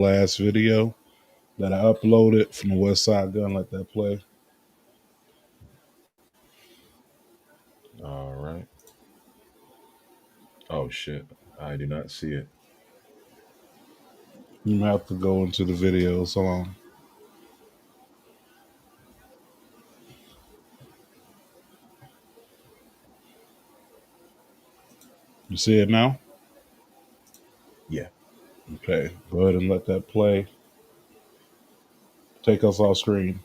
last video that I uploaded from the West Side Gun. Let that play. All right. Oh shit! I do not see it. You have to go into the video. So you see it now? Yeah. Okay. Go ahead and let that play. Take us off screen.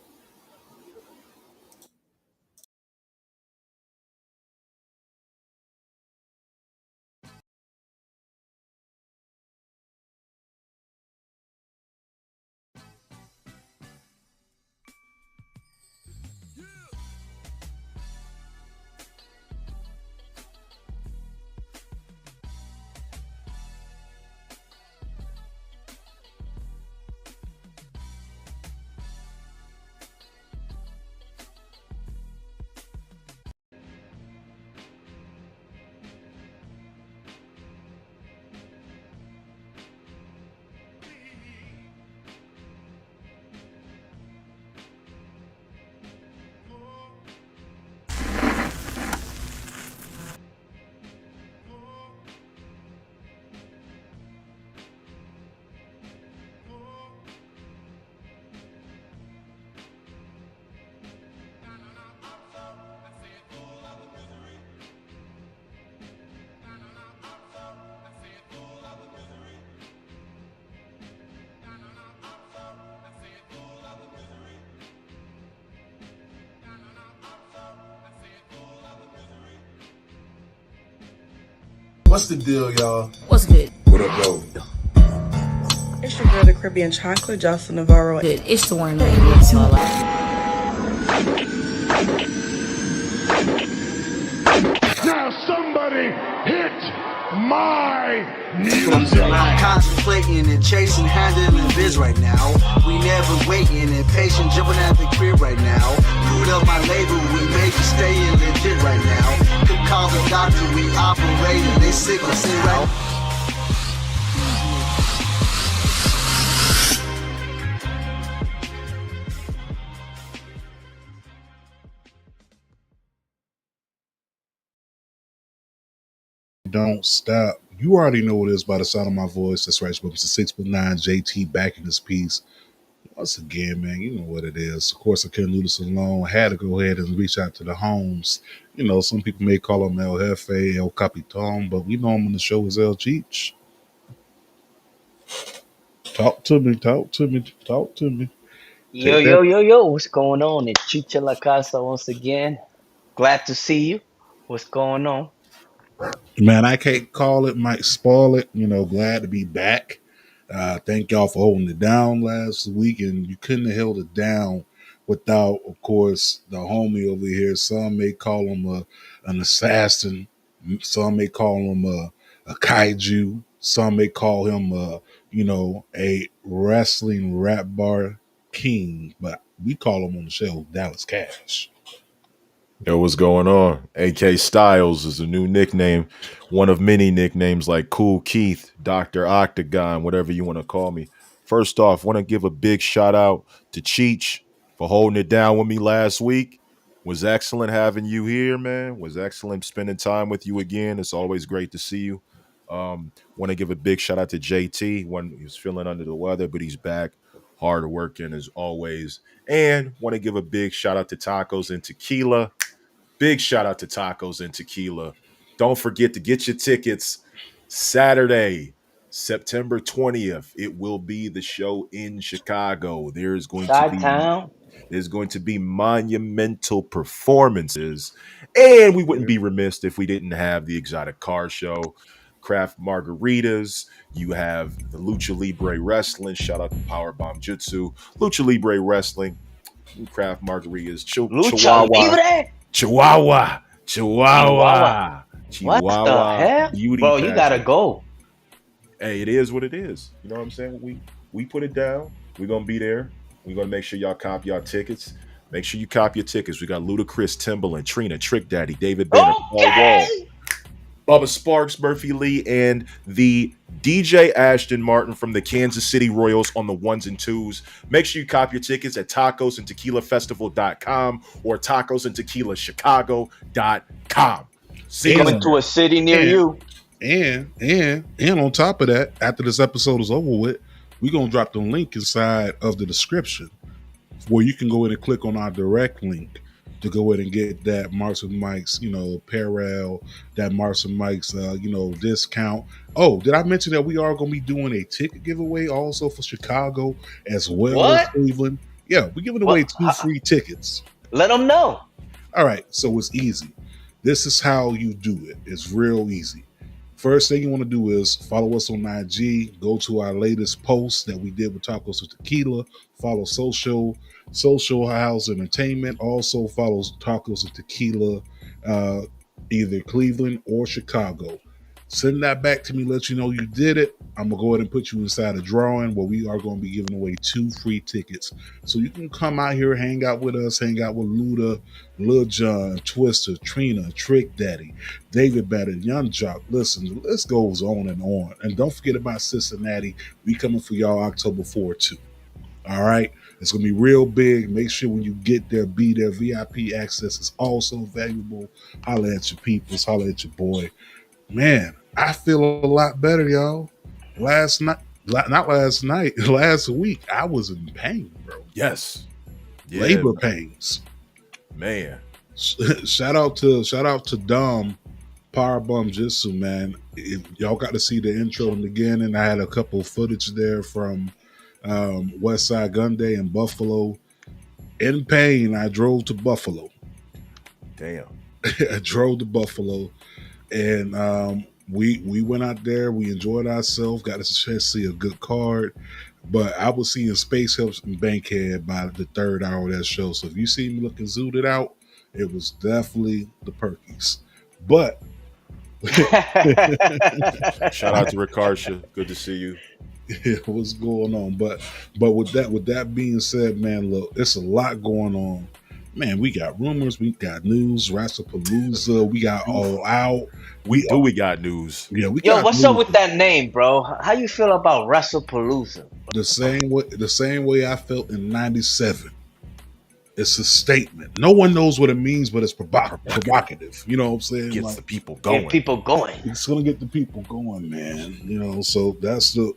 What's the deal, y'all? What's good? What up, though? It's your girl, the Caribbean Chocolate, Jocelyn Navarro. Good. It's the one that you Now somebody hit my music. I'm contemplating and chasing, handling biz right now. We never waiting and patient, jumping at the crib right now. Food up my label, we make it staying legit right now. Could call the doctor, we operating, they sick and say right. Don't stop. You already know what it is by the sound of my voice. That's right, it's Mr. 6'9" JT back in this piece. Once again, man, you know what it is. Of course, I couldn't do this alone. Had to go ahead and reach out to the homes. You know, some people may call him El Jefe, El Capitan, but we know him on the show as El Cheech. Talk to me, talk to me, talk to me. Yo, what's going on? It's Chicha La Casa once again. Glad to see you. What's going on? Man, I can't call it, might spoil it. You know, glad to be back. Thank y'all for holding it down last week, and you couldn't have held it down without, of course, the homie over here. Some may call him an assassin. Some may call him a kaiju. Some may call him, a wrestling rap bar king. But we call him on the show Dallas Cash. Yo, what's going on? AK Styles is a new nickname, one of many nicknames like Cool Keith, Dr. Octagon, whatever you want to call me. First off, want to give a big shout out to Cheech for holding it down with me last week. Was excellent having you here, man. Was excellent spending time with you again. It's always great to see you. Want to give a big shout out to JT when he was feeling under the weather, but he's back, hard working as always. And want to give a big shout out to Tacos and Tequila. Big shout out to Tacos and Tequila. Don't forget to get your tickets Saturday, September 20th. It will be the show in Chicago. There's going to be monumental performances. And we wouldn't be remiss if we didn't have the Exotic Car Show, Craft Margaritas. You have the Lucha Libre Wrestling. Shout out to Powerbomb Jitsu. Lucha Libre Wrestling, Craft Margaritas, Lucha Libre? Chihuahua. What the hell? Beauty Bro, you gotta go. Hey, it is what it is. You know what I'm saying? We put it down. We're gonna be there. We're gonna make sure y'all copy our tickets. Make sure you copy your tickets. We got Ludacris, Timbaland, Trina, Trick Daddy, David Banner, Paul Wall. Bubba Sparxxx, Murphy Lee, and the DJ Ashton Martin from the Kansas City Royals on the ones and twos. Make sure you cop your tickets at tacosandtequilafestival.com or tacosandtequilachicago.com. See you. Coming to a city near you. And on top of that, after this episode is over with, we're gonna drop the link inside of the description where you can go in and click on our direct link to go in and get that Marks and Mike's, apparel, that Marks and Mike's, discount. Oh, did I mention that we are going to be doing a ticket giveaway also for Chicago as well as Cleveland? Yeah, we're giving away 2 free tickets. Let them know. All right, so it's easy. This is how you do it. It's real easy. First thing you want to do is follow us on IG. Go to our latest post that we did with Tacos with Tequila. Follow Social House Entertainment. Also follows Tacos and Tequila, either Cleveland or Chicago. Send that back to me, let you know you did it. I'm going to go ahead and put you inside a drawing where we are going to be giving away 2 free tickets. So you can come out here, hang out with us, hang out with Luda, Lil John, Twister, Trina, Trick Daddy, David Bannon, Young Jock. Listen, the list goes on. And don't forget about Cincinnati. We coming for y'all October 4th too. All right? It's going to be real big. Make sure when you get there, be there. VIP access is also valuable. Holla at your peoples. Holla at your boy. Man, I feel a lot better, y'all. Last week, I was in pain, bro. Yes. Yeah, labor pains. Man. Shout out to Dom Powerbomb Jitsu, man. Y'all got to see the intro in the beginning. I had a couple footage there from West Side Gun Day in Buffalo. In pain, I drove to Buffalo. Damn. I drove to Buffalo. And we went out there. We enjoyed ourselves. Got a chance to see a good card. But I was seeing Space Helps and Bankhead by the 3rd hour of that show. So if you see me looking zooted out, it was definitely the Perkies. But shout out to Ricardcia. Good to see you. Yeah, what's going on? But with that being said, man, look, it's a lot going on. Man, we got rumors, we got news, WrestlePalooza, we got All Out. We got news. Yeah, what's up with that name, bro? How you feel about WrestlePalooza? The same way I felt in '97. It's a statement. No one knows what it means, but it's provocative. You know what I'm saying? Gets the people going. Get people going. It's gonna get the people going, man. You know, so that's the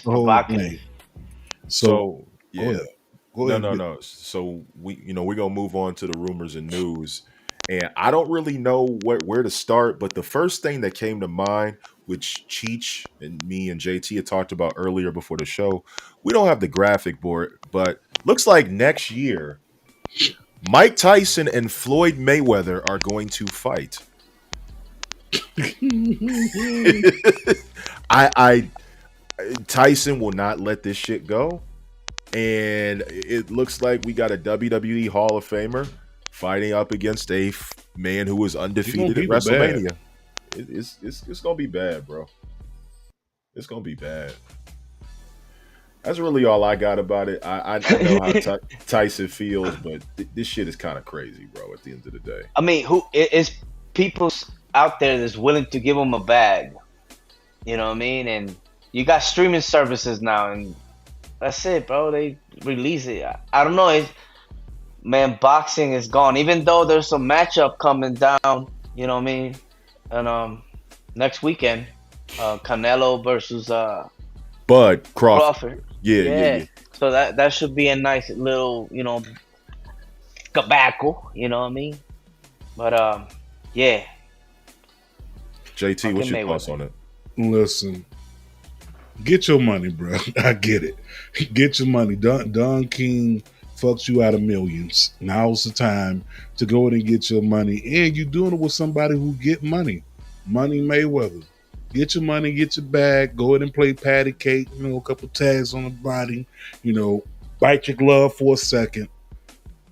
whole thing. So yeah. No. So we're gonna move on to the rumors and news, and I don't really know where to start. But the first thing that came to mind, which Cheech and me and JT had talked about earlier before the show, we don't have the graphic board, but looks like next year, Mike Tyson and Floyd Mayweather are going to fight. Tyson will not let this shit go. And it looks like we got a WWE Hall of Famer fighting up against a man who was undefeated at WrestleMania. It's gonna be bad, bro. It's gonna be bad. That's really all I got about it. I know how Tyson feels, but this shit is kind of crazy, bro. At the end of the day, I mean, who is people out there that's willing to give him a bag? You know what I mean? And you got streaming services now, and that's it, bro. They release it. I don't know. Man, boxing is gone. Even though there's a matchup coming down, you know what I mean? And next weekend, Canelo versus Bud Crawford. Yeah. So that should be a nice little, tobacco. You know what I mean? But yeah. JT, what's your thoughts on it? Listen. Get your money, bro. I get it. Get your money. Don King fucked you out of millions. Now's the time to go in and get your money. And you're doing it with somebody who get money. Money Mayweather. Get your money, get your bag. Go ahead and play patty cake. A couple tags on the body. Bite your glove for a second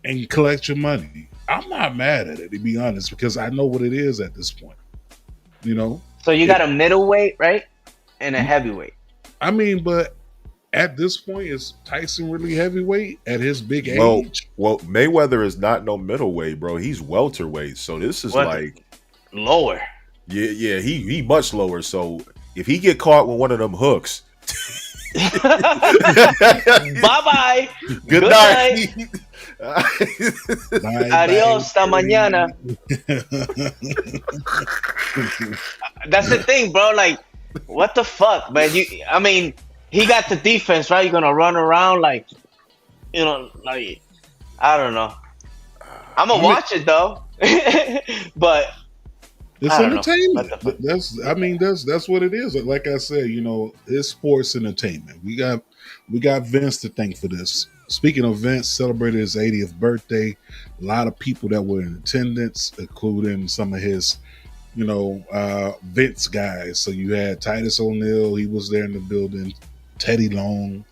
and collect your money. I'm not mad at it, to be honest, because I know what it is at this point. So you got a middleweight, right? And a heavyweight. I mean, but at this point, is Tyson really heavyweight at his big age? Well, Mayweather is not no middleweight, bro. He's welterweight. So this is like lower. Yeah, he much lower. So if he get caught with one of them hooks, Bye-bye. good Good night. night. Bye, Adios. Hasta bye. mañana. That's the thing, bro. Like, what the fuck, man? I mean, he got the defense, right? You're gonna run around like, like, I don't know. I'm gonna watch it though, but It's I don't know. entertainment. What the fuck? That's what it is. Like I said, it's sports entertainment. We got Vince to thank for this. Speaking of Vince, celebrated his 80th birthday. A lot of people that were in attendance, including some of his, Vince guys. So you had Titus O'Neil, he was there in the building. Teddy Long,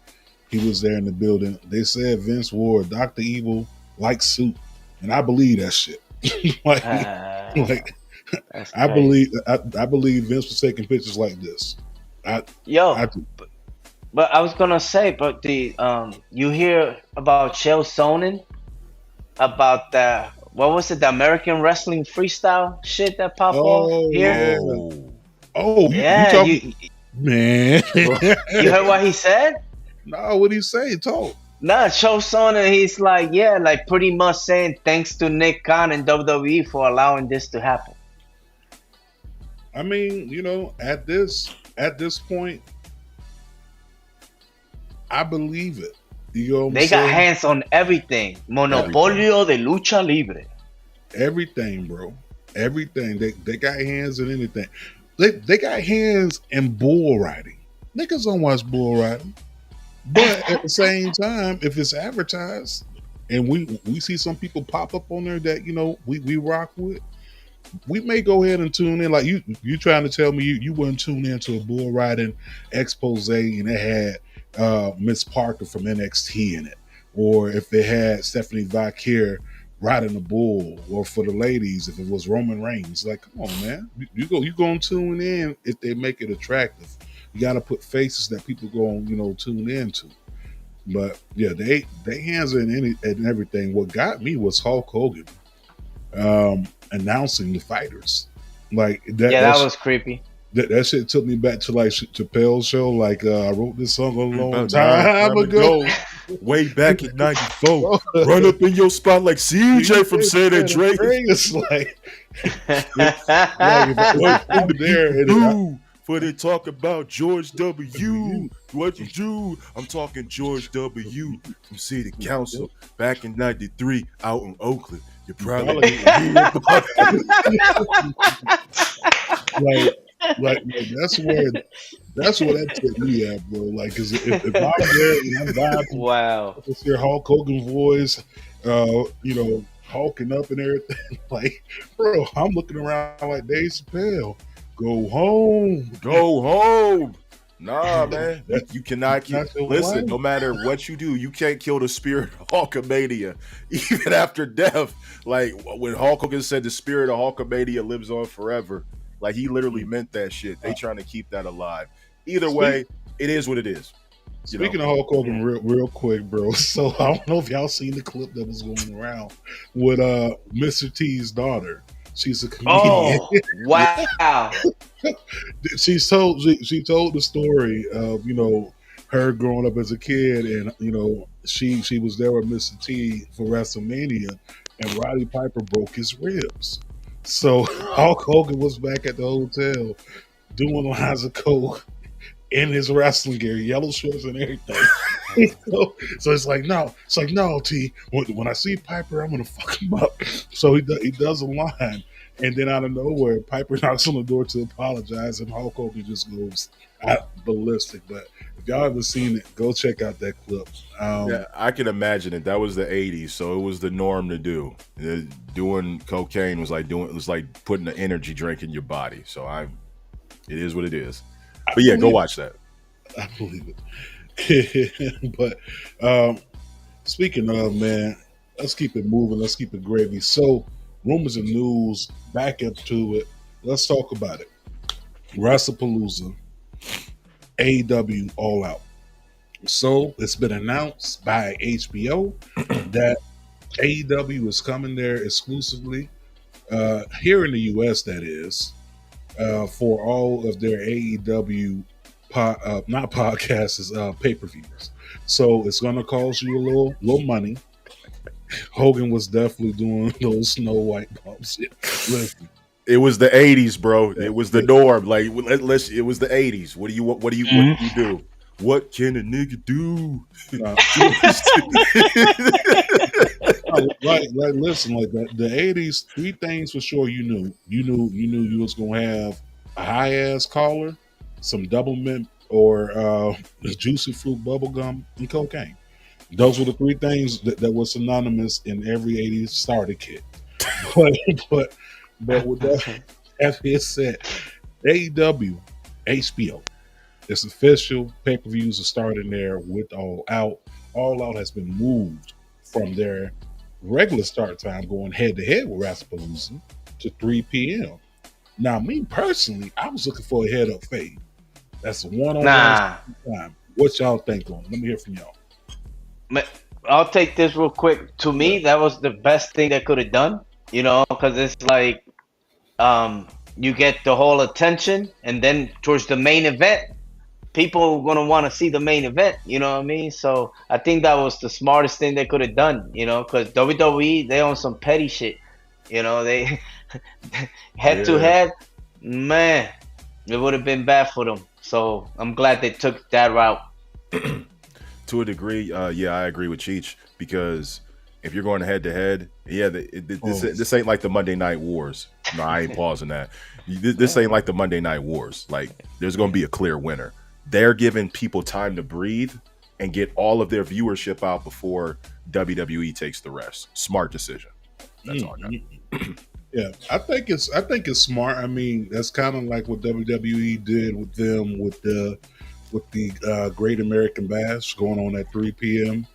he was there in the building. They said Vince wore a Dr. Evil like suit, and I believe that shit. like, like That's I crazy. believe Vince was taking pictures like this. I Yo, do. but I was gonna say, but you hear about Chael Sonnen about the what was it, the American Wrestling freestyle shit that popped off Oh here? yeah. Oh, You Yeah, talking, man? you heard what he said? No, what he say? Talk. Nah, Chael Sonnen, he's like, yeah, like pretty much saying thanks to Nick Khan and WWE for allowing this to happen. I mean, at this point, I believe it. You know what I'm They got saying? hands on everything. Monopolio de lucha libre. Everything, bro. Everything. They got hands in anything. They got hands in bull riding. Niggas don't watch bull riding. But at the same time, if it's advertised and we see some people pop up on there that, we rock with, we may go ahead and tune in. Like you trying to tell me you wouldn't tune into a bull riding expose and it had Miss Parker from NXT in it, or if it had Stephanie Vaquer riding the bull, or for the ladies if it was Roman Reigns. Like, come on, man, you gonna tune in if they make it attractive. You got to put faces that people going tune into. But yeah, they hands in everything. What got me was Hulk Hogan announcing the fighters. Like that. Yeah, that was creepy. That shit took me back to like Chappelle's show. Like I wrote this song a long time ago. Way back in '94. Run up in your spot like CJ from San Andreas. It's like if I went over there and for they talk about George W. What you do? I'm talking George W. from City Council back in '93 out in Oakland. You probably like that's where that took me at, bro. Like, cause if I'm there and I'm vibing, Wow. it's your Hulk Hogan voice, hulking up and everything. Like, bro, I'm looking around like Dave Chappelle. Go home. Go home. Nah, man. You cannot kill. Not your Listen, wife. no matter what you do, you can't kill the spirit of Hulkamania, even after death. Like when Hulk Hogan said the spirit of Hulkamania lives on forever, like he literally meant that shit. They trying to keep that alive. Either way, it is what it is. Speaking of Hulk Hogan, real quick, bro. So I don't know if y'all seen the clip that was going around with Mr. T's daughter. She's a comedian. Oh, wow. she told the story of her growing up as a kid, and she was there with Mr. T for WrestleMania, and Roddy Piper broke his ribs. So Hulk Hogan was back at the hotel doing lines of coke in his wrestling gear, yellow shorts and everything. so it's like no, T. When I see Piper, I'm gonna fuck him up. So he does a line, and then out of nowhere, Piper knocks on the door to apologize, and Hulk Hogan just goes ballistic. But if y'all ever seen it, go check out that clip. Yeah, I can imagine it. That was the '80s, so it was the norm to do. Doing cocaine was like putting an energy drink in your body. So it is what it is. But yeah, go watch that. I believe it. But speaking of, man, let's keep it moving. Let's keep it gravy. So, rumors and news, back up to it. Let's talk about it. WrestlePalooza, AEW All Out. So, it's been announced by HBO that AEW is coming there exclusively here in the U.S., that is. for all of their AEW not podcasts, is pay-per-views. So it's gonna cost you a little money. Hogan was definitely doing those Snow White bumps. Listen, It was the '80s, bro. It was the yeah. norm. Like, it was the '80s. What do you What do you do? What can a nigga do? Uh, like listen, like the '80s, three things for sure you knew. You was gonna have a high ass collar, some double mint or juicy fruit bubble gum, and cocaine. Those were the three things that were synonymous in every '80s starter kit. But but with that being said, AEW, HBO, it's official. Pay-per-views are starting there with All Out. All Out has been moved from their regular start time, going head to head with Rasputin, to 3 p.m. Now, me personally, I was looking for a head up fade. That's a one-on-one Nah, time. What y'all think on it? Let me hear from y'all. Ma- I'll take this real quick. To me, that was the best thing they could have done. Because it's like you get the whole attention, and then towards the main event, people are gonna want to see the main event. You know what I mean? So I think that was the smartest thing they could have done. Because WWE, they on some petty shit. They head to Yeah. head, man, it would have been bad for them. So I'm glad they took that route. To a degree, yeah, I agree with Cheech, because if you're going head to head, yeah, this ain't like the Monday Night Wars. No, I ain't pausing that. This ain't like the Monday Night Wars. Like, there's going to be a clear winner. They're giving people time to breathe and get all of their viewership out before WWE takes the rest. Smart decision. That's all I got. Yeah, I think it's smart. I mean, that's kind of like what WWE did with them with the Great American Bash going on at 3 p.m.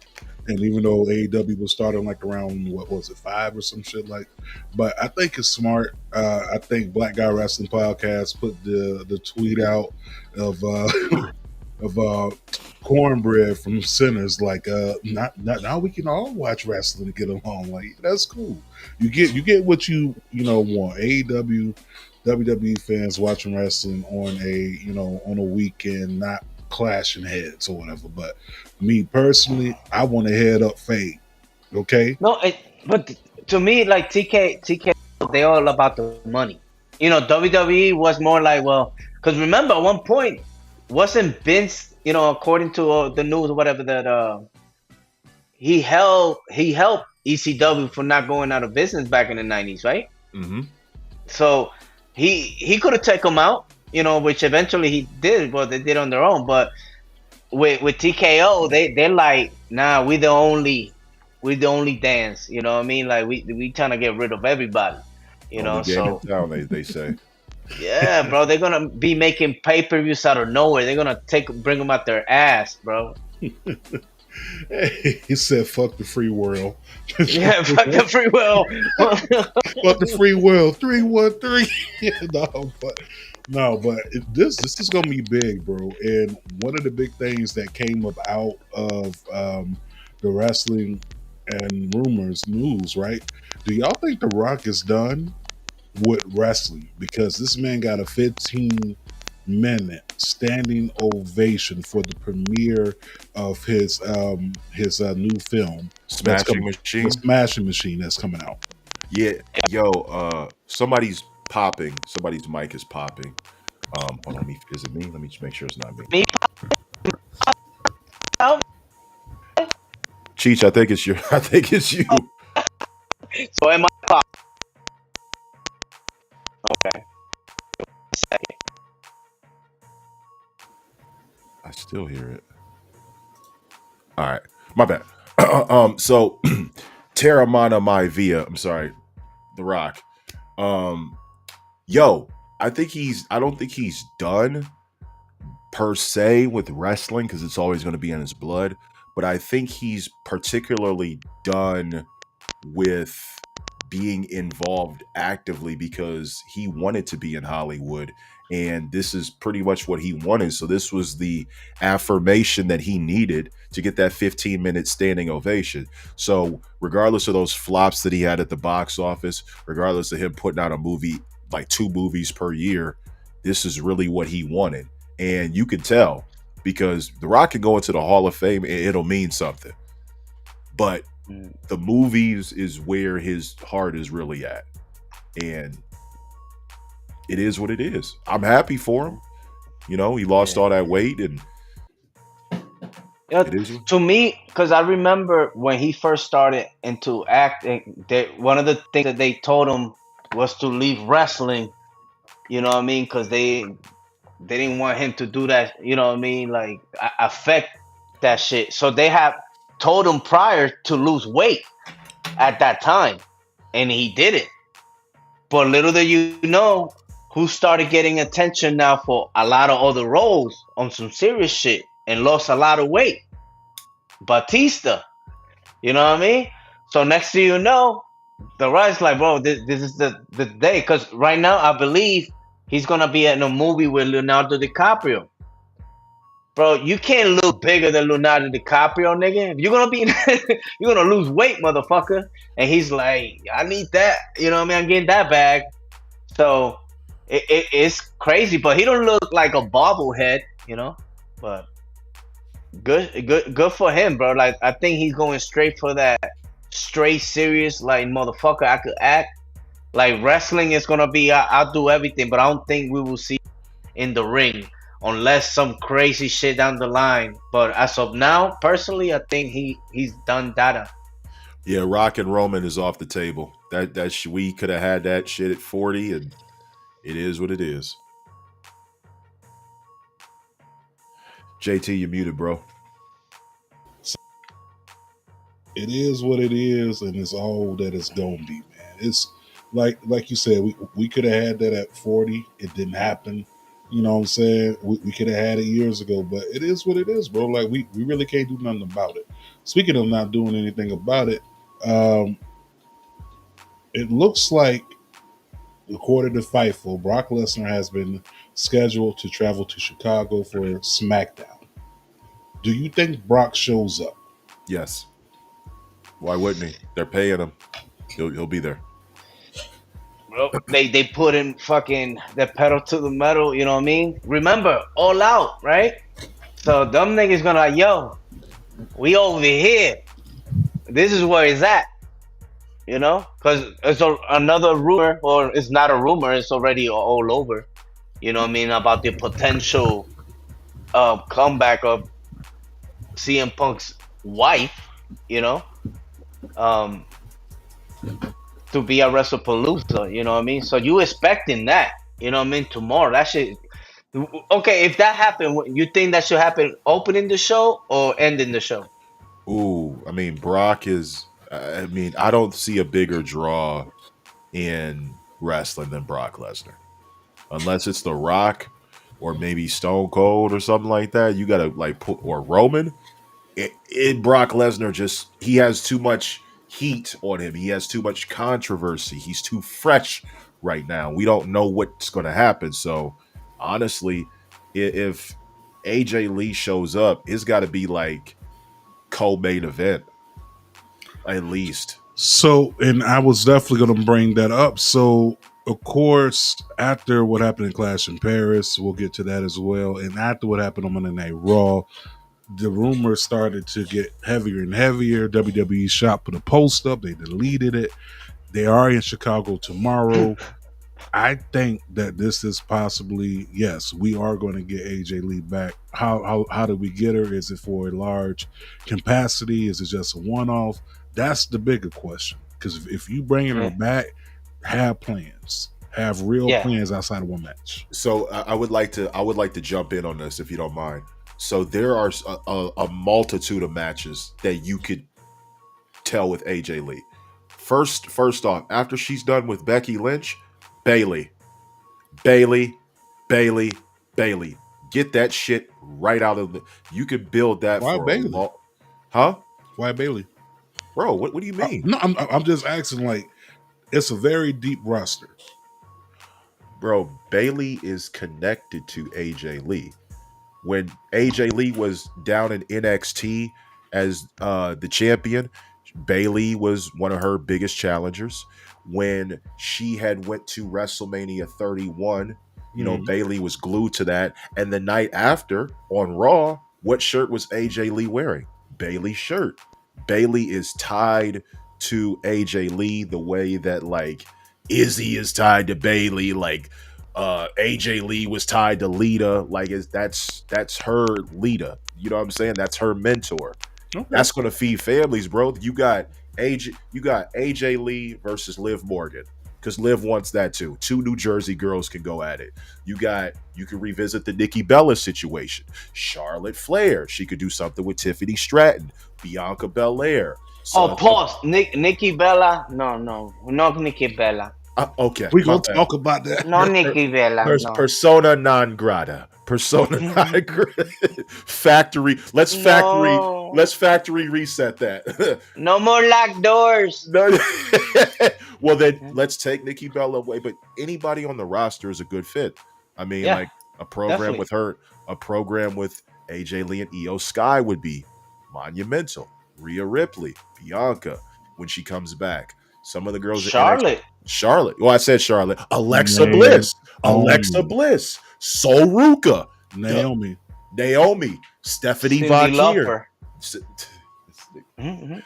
And even though AEW was starting like around, what was it, 5 or some shit like, but I think it's smart. I think Black Guy Wrestling Podcast put the tweet out of Cornbread from Sinners, like not now we can all watch wrestling and get along. Like, that's cool. You get what you want. AEW, WWE fans watching wrestling on a weekend, not clashing heads or whatever. But me personally, I want a head up fade. Okay. No, but to me, like TK, they all about the money. WWE was more like, well, because remember at one point, wasn't Vince, according to the news or whatever, that he helped ECW for not going out of business back in the '90s, right? Mm-hmm. So he could have taken them out, which eventually he did. Well, they did on their own, but with TKO, they're like, nah, we the only dance. You know what I mean? Like we trying to get rid of everybody. Only game So in town, they say. yeah, bro, they're gonna be making pay-per-views out of nowhere. They're gonna bring them out their ass, bro. He said, "Fuck the free world." Yeah, fuck the free will. Fuck the free world. 313. But this is gonna be big, bro. And one of the big things that came up out of the wrestling and rumors news, right? Do y'all think The Rock is done with wrestling? Because this man got a 15-minute standing ovation for the premiere of his new film, Smashing Machine. the Smashing Machine, that's coming out. Yeah, yo, somebody's popping. Somebody's mic is popping. Hold on, is it me? Let me just make sure it's not me. Me? Cheech, I think it's you. I think it's you. So am I pop? Okay. Second. I still hear it. All right, my bad. So Terramana Maivia, I'm sorry, The Rock. Yo, I don't think he's done per se with wrestling, because it's always going to be in his blood, but I think he's particularly done with being involved actively, because he wanted to be in Hollywood, and this is pretty much what he wanted. So this was the affirmation that he needed to get that 15-minute standing ovation. So regardless of those flops that he had at the box office, regardless of him putting out a movie, like 2 movies per year, this is really what he wanted. And you can tell because The Rock can go into the Hall of Fame and it'll mean something. But the movies is where his heart is really at. And it is what it is. I'm happy for him. You know, he lost all that weight and Yeah, it is. to me, because I remember when he first started into acting, one of the things that they told him was to leave wrestling. You know what I mean? Because they didn't want him to do that. You know what I mean? Like affect that shit. So they have told him prior to lose weight at that time, and he did it. But little do you know, who started getting attention now for a lot of other roles on some serious shit and lost a lot of weight. Batista. You know what I mean? So next thing you know, the Rock's like, bro, this is the day. Because right now, I believe he's going to be in a movie with Leonardo DiCaprio. Bro, you can't look bigger than Leonardo DiCaprio, nigga. If you're going to be, you're going to lose weight, motherfucker. And he's like, I need that. You know what I mean? I'm getting that bag. So it's crazy. But he don't look like a bobblehead, you know? But good for him, bro. Like, I think he's going straight for that straight serious, like, motherfucker, I could act. Like, wrestling is gonna be, I'll do everything, but I don't think we will see in the ring unless some crazy shit down the line. But as of now, personally, I think he's done data. Yeah, Rock and Roman is off the table. That we could have had that shit at 40, and it is what it is. JT, you muted, bro. It is what it is, and it's all that it's gonna be, man. It's like you said, we could have had that at 40. It didn't happen. You know what I'm saying? We could have had it years ago, but it is what it is, bro. Like we really can't do nothing about it. Speaking of not doing anything about it, it looks like, according to Fightful, Brock Lesnar has been scheduled to travel to Chicago for SmackDown. Do you think Brock shows up? Yes. Why wouldn't he? They're paying him. He'll be there. Bro, they put in fucking the pedal to the metal, you know what I mean? Remember, All Out, right? So them niggas gonna like, yo, we over here. This is where it's at. You know? Because it's another rumor, or it's not a rumor, it's already all over. You know what I mean? About the potential comeback of CM Punk's wife, you know? To be a WrestlePalooza, you know what I mean? So you expecting that, you know what I mean? Tomorrow, that shit. Okay, if that happened, you think that should happen opening the show or ending the show? Ooh, I mean, Brock is. I mean, I don't see a bigger draw in wrestling than Brock Lesnar, unless it's The Rock or maybe Stone Cold or something like that. You gotta like put or Roman. Brock Lesnar he has too much heat on him. He has too much controversy. He's too fresh right now. We don't know what's going to happen. So honestly, if AJ Lee shows up, it's got to be like co-main event at least. So, and I was definitely going to bring that up. So, of course, after what happened in Clash in Paris, we'll get to that as well. And after what happened on Monday Night Raw, the rumors started to get heavier and heavier. WWE shop put a post up. They deleted it. They are in Chicago tomorrow. I think that this is possibly, yes, we are going to get AJ Lee back. How do we get her? Is it for a large capacity? Is it just a one-off? That's the bigger question. Because if you bringing her back, have plans. Have real plans outside of one match. So I would like to jump in on this if you don't mind. So there are a multitude of matches that you could tell with AJ Lee. First off, after she's done with Becky Lynch, Bayley. Get that shit right out of the. You could build that. Why for Bayley? Huh? Why Bayley? Bro, what do you mean? No, I'm just asking. Like, it's a very deep roster. Bro, Bayley is connected to AJ Lee. When AJ Lee was down in NXT as the champion, Bayley was one of her biggest challengers. When she had went to WrestleMania 31 You know, Bailey was glued to that. And the night after on Raw, what shirt was AJ Lee wearing? Bailey's shirt. Bailey is tied to AJ Lee the way that like Izzy is tied to Bailey, like AJ Lee was tied to Lita. Like that's her Lita. You know what I'm saying? That's her mentor. Okay. That's gonna feed families, bro. You got AJ Lee versus Liv Morgan. Because Liv wants that too. 2 New Jersey girls can go at it. You can revisit the Nikki Bella situation. Charlotte Flair. She could do something with Tiffany Stratton. Bianca Belair. Pause. Nikki Bella. No, not Nikki Bella. Okay. We're going to talk about that. No, Nikki Bella. No. Persona non grata. Persona non grata. Factory. Let's factory reset that. No more locked doors. No. Well, then let's take Nikki Bella away. But anybody on the roster is a good fit. I mean, like a program definitely. With her, a program with AJ Lee and Io Sky would be monumental. Rhea Ripley, Bianca, when she comes back. Some of the girls. Charlotte. Well, I said Charlotte. Alexa Bliss. Sol Ruka. Naomi. Stephanie Vacquier. And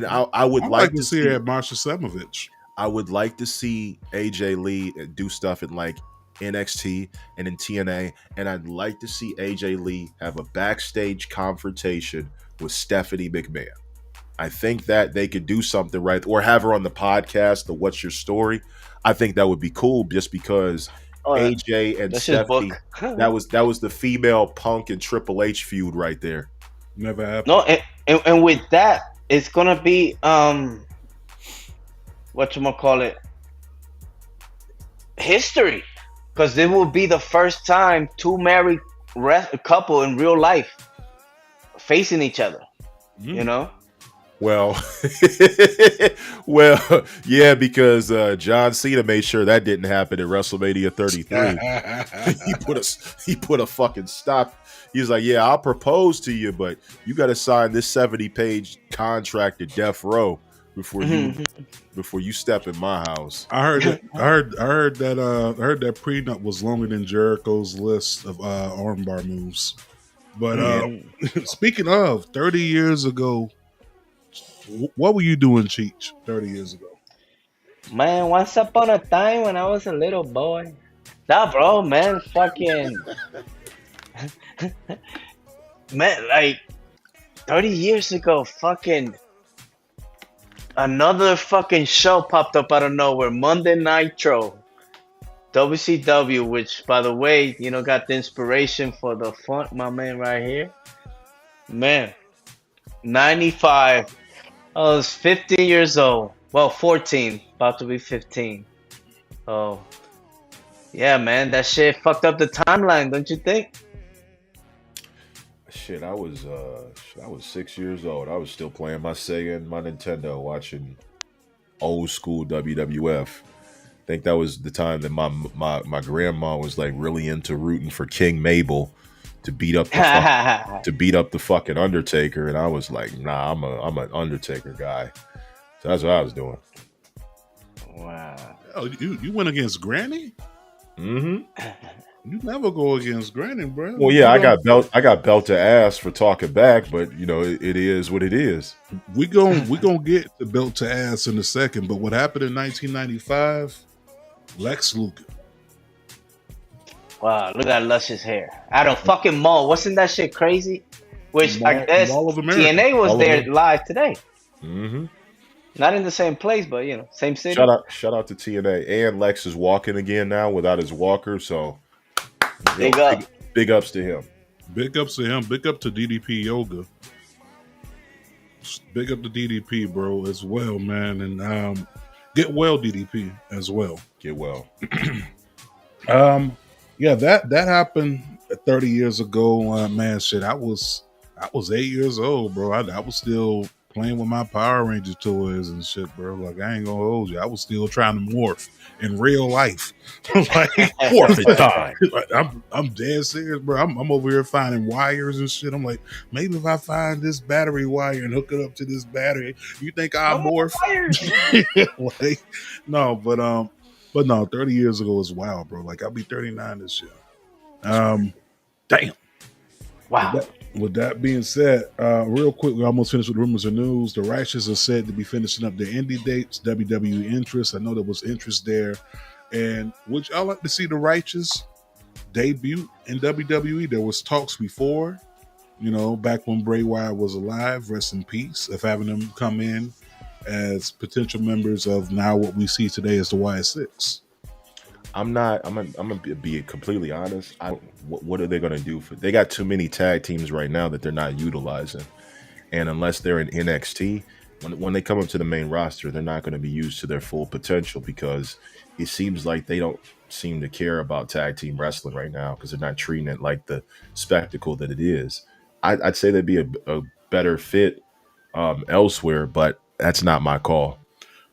I would like to see her at Marsha Semovich. I would like to see AJ Lee do stuff in like NXT and in TNA, and I'd like to see AJ Lee have a backstage confrontation with Stephanie McMahon. I think that they could do something right, or have her on the podcast, the What's Your Story. I think that would be cool, just because AJ and Stephanie, that was the female Punk and Triple H feud right there. Never happened. No, and with that, it's gonna be whatchamacallit, history, because it will be the first time 2 married couple in real life facing each other. You know. Well, yeah, because John Cena made sure that didn't happen at WrestleMania 33. he put a fucking stop. He was like, "Yeah, I'll propose to you, but you got to sign this 70-page contract to Death Row before you step in my house." I heard that prenup was longer than Jericho's list of armbar moves. But speaking of 30 years ago. What were you doing, Cheech, 30 years ago? Man, once upon a time when I was a little boy. Nah, bro, man, fucking... man, like, 30 years ago, fucking... another fucking show popped up out of nowhere. Monday Nitro. WCW, which, by the way, you know, got the inspiration for the font, my man right here. Man, 95... I was 15 years old. Well, 14. About to be 15. Oh. Yeah, man. That shit fucked up the timeline, don't you think? Shit, I was 6 years old. I was still playing my Sega and my Nintendo, watching old school WWF. I think that was the time that my grandma was like really into rooting for King Mabel to beat up the fucking Undertaker, and I was like, nah, I'm an Undertaker guy. So that's what I was doing. Wow. Oh, you went against Granny? Mm-hmm. You never go against Granny, bro. Well, yeah, I got belt to ass for talking back, but you know, it is what it is. We gonna get the belt to ass in a second, but what happened in 1995? Lex Luger. Wow, look at that luscious hair. Out of fucking mall. Wasn't that shit crazy? Which I guess TNA was there live today. Mm-hmm. Not in the same place, but you know, same city. Shout out to TNA. And Lex is walking again now without his walker, so big ups to him. Big ups to him. Big up to DDP Yoga. Big up to DDP, bro, as well, man. And get well, DDP, as well. Get well. Yeah, that happened 30 years ago. Man, shit, I was 8 years old, bro. I was still playing with my Power Ranger toys and shit, bro. Like, I ain't gonna hold you. I was still trying to morph in real life. Like, morphin' time. Like, I'm dead serious, bro. I'm over here finding wires and shit. I'm like, maybe if I find this battery wire and hook it up to this battery, you think I'll morph? Wires. Like, no, but But no, 30 years ago is wild, bro. Like I'll be 39 this year. Damn. Wow. With that being said, real quick, we almost finished with rumors and news. The Righteous are said to be finishing up their indie dates, WWE interest. I know there was interest there. And would y'all like to see the Righteous debut in WWE? There was talks before, back when Bray Wyatt was alive, rest in peace, of having them come in as potential members of now what we see today as the Wyatt I'm gonna be completely honest. What are they gonna do they got too many tag teams right now that they're not utilizing, and unless they're in NXT, when they come up to the main roster, they're not going to be used to their full potential, because it seems like they don't seem to care about tag team wrestling right now, because they're not treating it like the spectacle that it is. I'd say they'd be a better fit elsewhere, but that's not my call.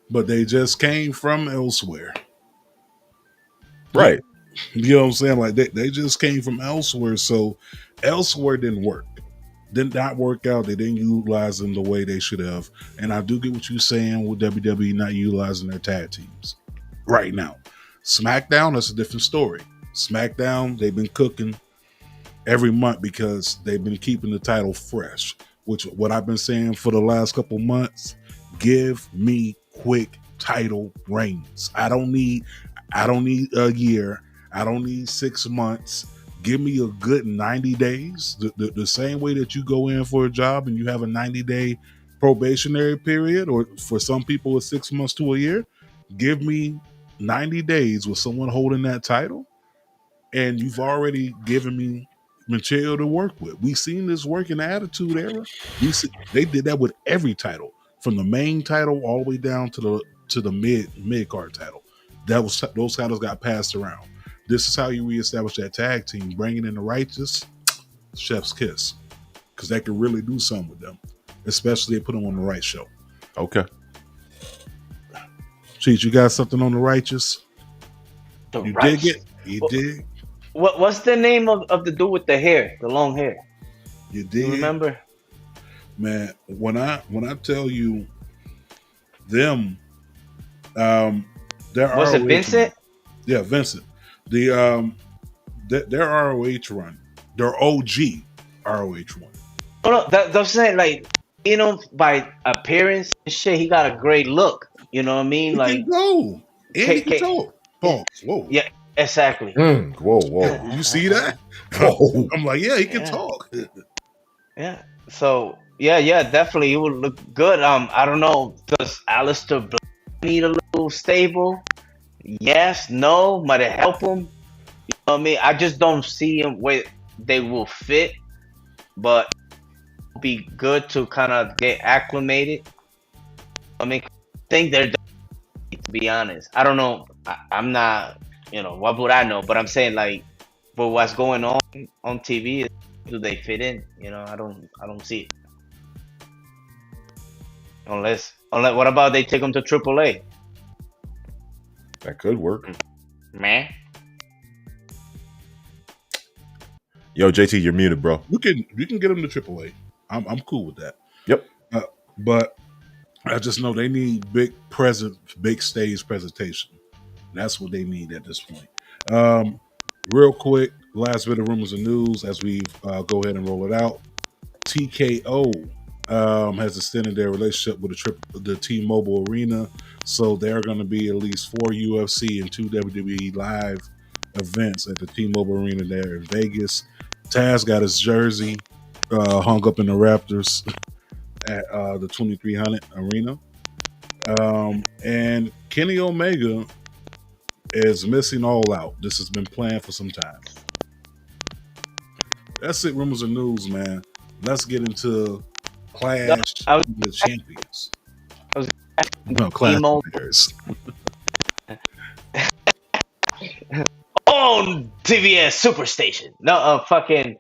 But they just came from elsewhere. Right. You know what I'm saying? Like they just came from elsewhere. So elsewhere didn't work. Did not work out. They didn't utilize them the way they should have. And I do get what you're saying with WWE not utilizing their tag teams right now. SmackDown, that's a different story. SmackDown, they've been cooking every month because they've been keeping the title fresh, which what I've been saying for the last couple months, give me quick title reigns. I don't need a year. I don't need 6 months. Give me a good 90 days. The same way that you go in for a job and you have a 90-day probationary period, or for some people it's 6 months to a year. Give me 90 days with someone holding that title, and you've already given me material to work with. We've seen this work in the Attitude Era. They did that with every title, from the main title all the way down to the mid card title. Those titles got passed around. This is how you reestablish that tag team, bringing in the Righteous, chef's kiss, because they can really do something with them, especially if they put them on the right show. Okay. Cheech, you got something on the Righteous? You dig it? You dig? What's the name of the dude with the hair, the long hair? You dig? You remember? Man, when I tell you them, Was it Vincent? Yeah, Vincent. Their ROH run, their OG ROH run. Oh no, that's saying, like, by appearance and shit, he got a great look. You know what I mean? He Like, can go. And he can talk. Pause. Whoa. Yeah, exactly. Whoa. You see that? Whoa. I'm like, yeah, he can talk. Yeah. So yeah, definitely, he would look good. I don't know. Does Alistair Black need a little stable? Yes, no, might it help him? You know what I mean? I just don't see him where they will fit, but it'll be good to kind of get acclimated. I mean, I think they're done, to be honest. I don't know. I'm not, what would I know? But I'm saying, like, for what's going on TV, do they fit in? I don't see it. Unless, what about they take them to AAA? That could work. Man. Yo, JT, you're muted, bro. You can get them to AAA. I'm cool with that. Yep. But I just know they need big stage presentation. That's what they need at this point. Real quick, last bit of rumors and news as we go ahead and roll it out. TKO has extended their relationship with the T-Mobile Arena, so there are going to be at least 4 UFC and 2 WWE live events at the T-Mobile Arena there in Vegas. Taz got his jersey hung up in the Raptors at the 2300 Arena, and Kenny Omega is missing All Out. This has been planned for some time. That's it, rumors and news, man. Let's get into Clash of the Champions. Clash of Bears. On TVS Superstation. No, fucking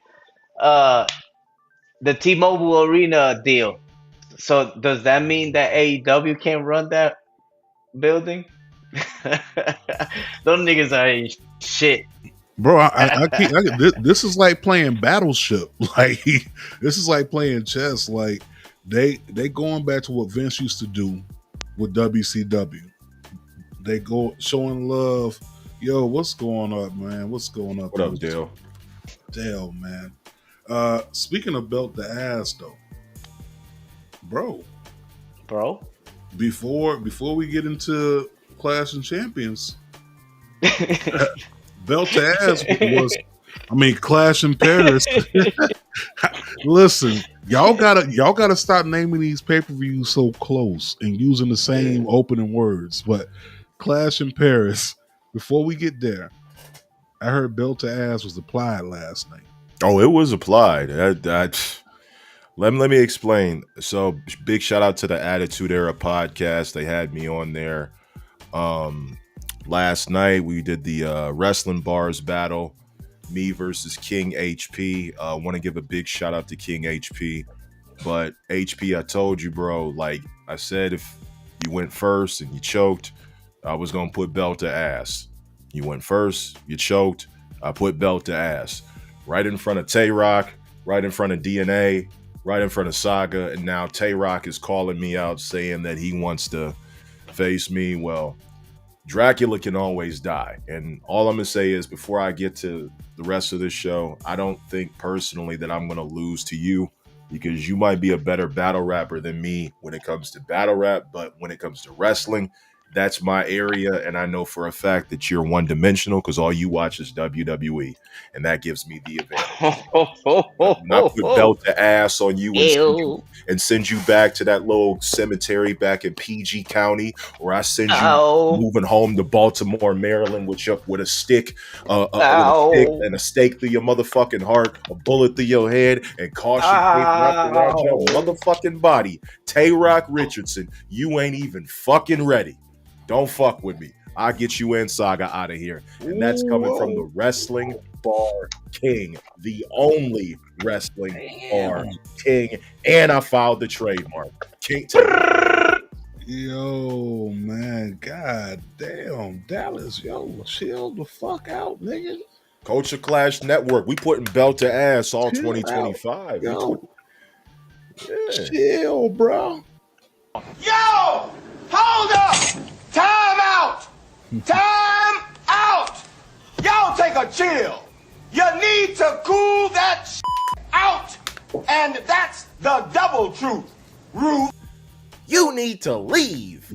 the T-Mobile Arena deal. So does that mean that AEW can't run that building? Those niggas are shit. Bro, this is like playing Battleship. Like, this is like playing chess. Like, they going back to what Vince used to do with WCW. They go showing love. Yo, what's going up, man? What's going up? What up, Dale? Dale, man. Speaking of belt to ass though, bro. Before we get into Clash and Champions, belt to ass was, I mean, Clash in Paris. Listen, y'all gotta stop naming these pay-per-views so close and using the same opening words. But Clash in Paris, before we get there, I heard belt to ass was applied last night. Oh, it was applied. Let me explain. So big shout out to the Attitude Era podcast. They had me on there. Last night we did the wrestling bars battle, me versus King HP. Want to give a big shout out to King HP. But HP, I told you, bro, like I said, if you went first and you choked, I was going to put belt to ass. You went first, you choked, I put belt to ass. Right in front of Tay-Rock, right in front of DNA, right in front of Saga, and now Tay-Rock is calling me out saying that he wants to face me. Well, Dracula can always die. And all I'm going to say is before I get to the rest of this show, I don't think personally that I'm going to lose to you, because you might be a better battle rapper than me when it comes to battle rap, but when it comes to wrestling, that's my area, and I know for a fact that you're one-dimensional because all you watch is WWE, and that gives me the advantage. Not put belt to ass on you and send you back to that little cemetery back in PG County, or I send you moving home to Baltimore, Maryland, with a stick, and a stake through your motherfucking heart, a bullet through your head, and caution wrapped around your motherfucking body. Tay-Rock Richardson, you ain't even fucking ready. Don't fuck with me. I'll get you and Saga out of here. And that's coming from the Wrestling Bar King, the only Wrestling Bar King. And I filed the trademark. King. Yo, man. God damn. Dallas, yo, chill the fuck out, nigga. Culture Clash Network. We putting belt to ass all 2025. Yo. Chill, bro. Yo! Hold up! Time out! Time out! Y'all take a chill. You need to cool that out. And that's the double truth. Ruth. You need to leave.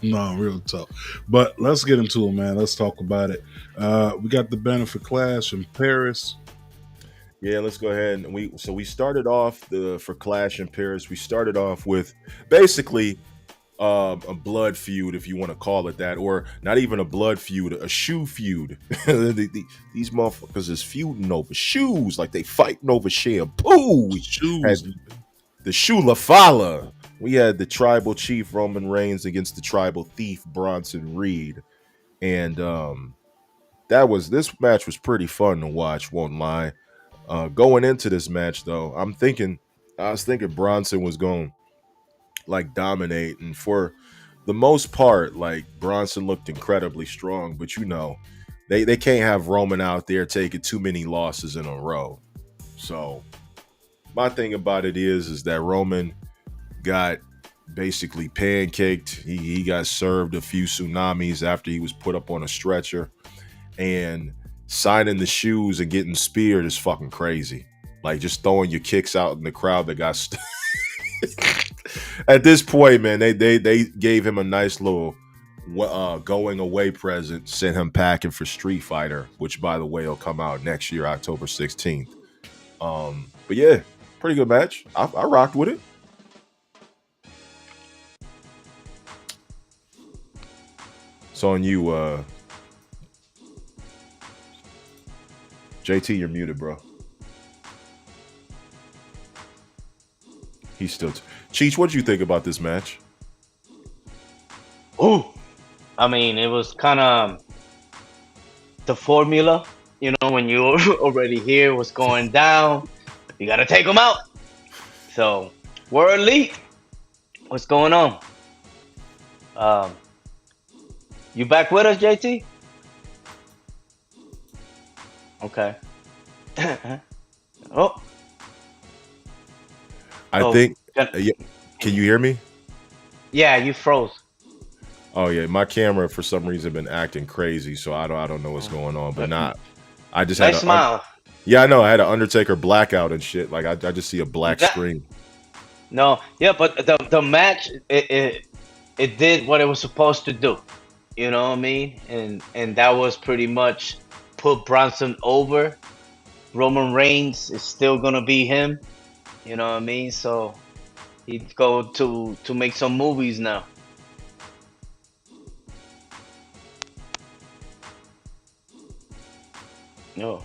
No, real talk. But let's get into it, man. Let's talk about it. We got the Benefit Clash in Paris. Yeah, let's go ahead. And we started off for Clash in Paris. We started off with basically a blood feud, if you want to call it that, or not even a blood feud, a shoe feud. These motherfuckers is feuding over shoes, like they fighting over shampoo. Shoes. The Shoe La Fala. We had the tribal chief Roman Reigns against the tribal thief Bronson Reed, and this match was pretty fun to watch. Won't lie. Going into this match, though, I was thinking Bronson was going like dominate, and for the most part, like Bronson looked incredibly strong, but you know, they can't have Roman out there taking too many losses in a row. So my thing about it is that Roman got basically pancaked. He got served a few tsunamis after he was put up on a stretcher, and signing the shoes and getting speared is fucking crazy. Like just throwing your kicks out in the crowd that got at this point, man, they gave him a nice little going away present, sent him packing for Street Fighter, which by the way will come out next year, October 16th. But yeah, pretty good match. I rocked with it. It's on you, JT. You're muted, bro. He's still. Cheech, what did you think about this match? Ooh, I mean, it was kind of the formula. You know, when you already hear what's going down, you gotta take them out. So we're elite. What's going on? You back with us, JT? Okay. Oh. I think. Can you hear me? Yeah, you froze. Oh yeah, my camera for some reason been acting crazy, so I don't know what's going on. But not, I just had Nice a smile. yeah, I know I had an Undertaker blackout and shit. Like I just see a black That screen. no, yeah, but the match it did what it was supposed to do. You know what I mean? And that was pretty much put Bronson over. Roman Reigns is still gonna be him. You know what I mean? So he'd go to make some movies now. No.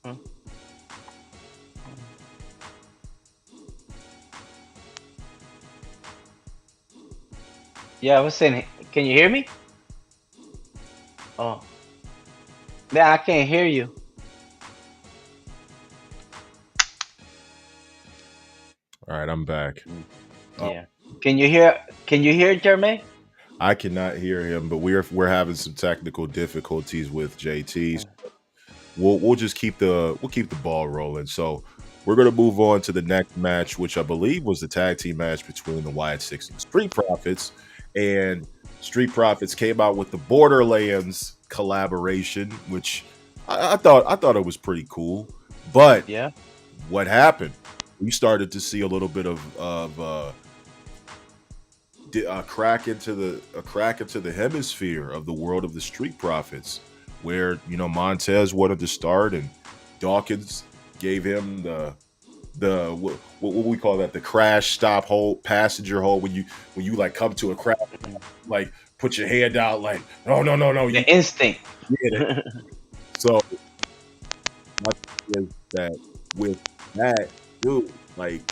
Huh? Yeah, I was saying, can you hear me? Oh, yeah, I can't hear you. All right, I'm back. Oh, Yeah. Can you hear? Can you hear Jermaine? I cannot hear him, but we're having some technical difficulties with JT. We'll just keep the ball rolling. So we're gonna move on to the next match, which I believe was the tag team match between the Wyatt Six and Street Profits. And Street Profits came out with the Borderlands collaboration, which I thought it was pretty cool. But Yeah. what happened? We started to see a little bit of a crack into the hemisphere of the world of the Street Profits, where Montez wanted to start, and Dawkins gave him the what we call that, the crash stop hold, passenger hold, when you like come to a crash, like put your hand out like no The instinct. yeah. So my thing is that with that dude, like,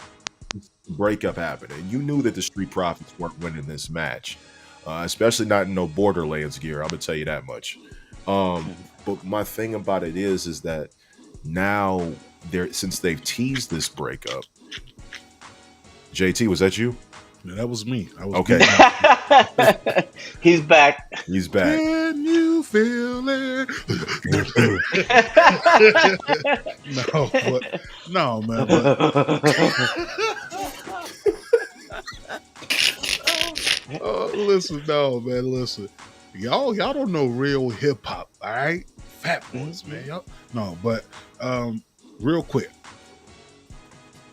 breakup happened, and you knew that the Street Profits weren't winning this match, especially not in no Borderlands gear. I'm gonna tell you that much. But my thing about it is that now since they've teased this breakup. JT, was that you? Yeah, that was me. I was Okay. He's back. He's back. Can you feel it? No, man. Listen, no, man. Listen, y'all don't know real hip hop, all right? Fat boys, man. Y'all, no, but real quick,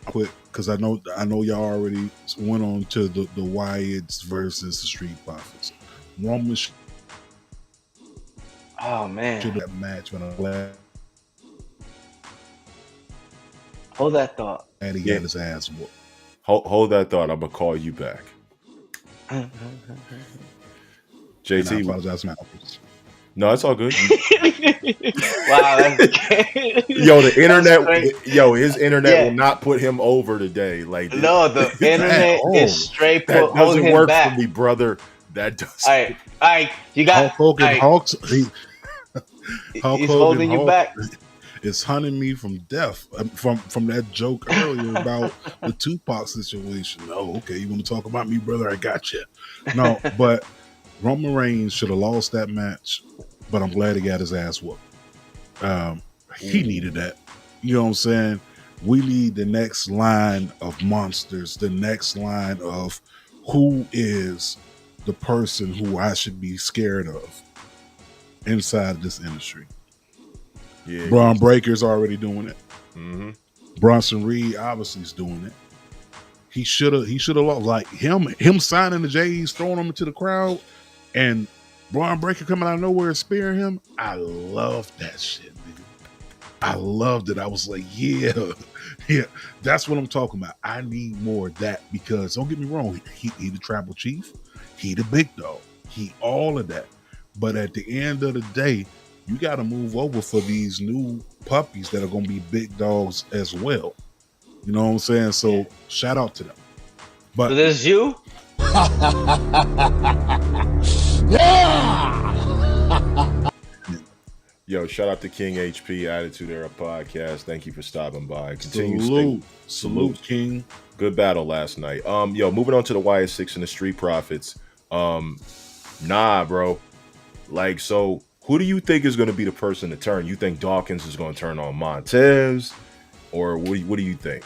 because I know y'all already went on to the Wyatts versus the Street Profits. Roman should Oh man. that match, but I'm glad Hold that thought. he got his ass whooped. Hold that thought. I'm gonna call you back. And I JT, apologize, my office. no, it's all good. Wow. That's Yo, the internet, great. his internet Yeah. will not put him over today. Like, No, the internet is straight that put hold doesn't him work back. for me, brother. That doesn't. All right. You got. Hulk Hogan, all right, Hulk he's holding you Hulk back. is hunting me from death from that joke earlier about the Tupac situation. Oh, okay, you want to talk about me, brother? I got you. No, but Roman Reigns should have lost that match, but I'm glad he got his ass whooped. He needed that. You know what I'm saying? We need the next line of monsters, the next line of who is the person who I should be scared of inside of this industry. Yeah, Braun Breaker's already doing it. Mm-hmm. Bronson Reed obviously is doing it. He should have lost. Like him signing the J's, throwing him into the crowd, and Braun Breaker coming out of nowhere and spearing him. I loved that shit, nigga. I loved it. I was like, yeah, that's what I'm talking about. I need more of that, because don't get me wrong, he the tribal chief, he the big dog, he all of that. But at the end of the day, you got to move over for these new puppies that are going to be big dogs as well. You know what I'm saying? So shout out to them. But So this is you. Yo, shout out to King HP Attitude Era Podcast. Thank you for stopping by. Continue salute, King. Good battle last night. Yo, moving on to the Wyatt Six and the Street Profits. Nah, bro. Like, so who do you think is going to be the person to turn? You think Dawkins is going to turn on Montez? or what do you think?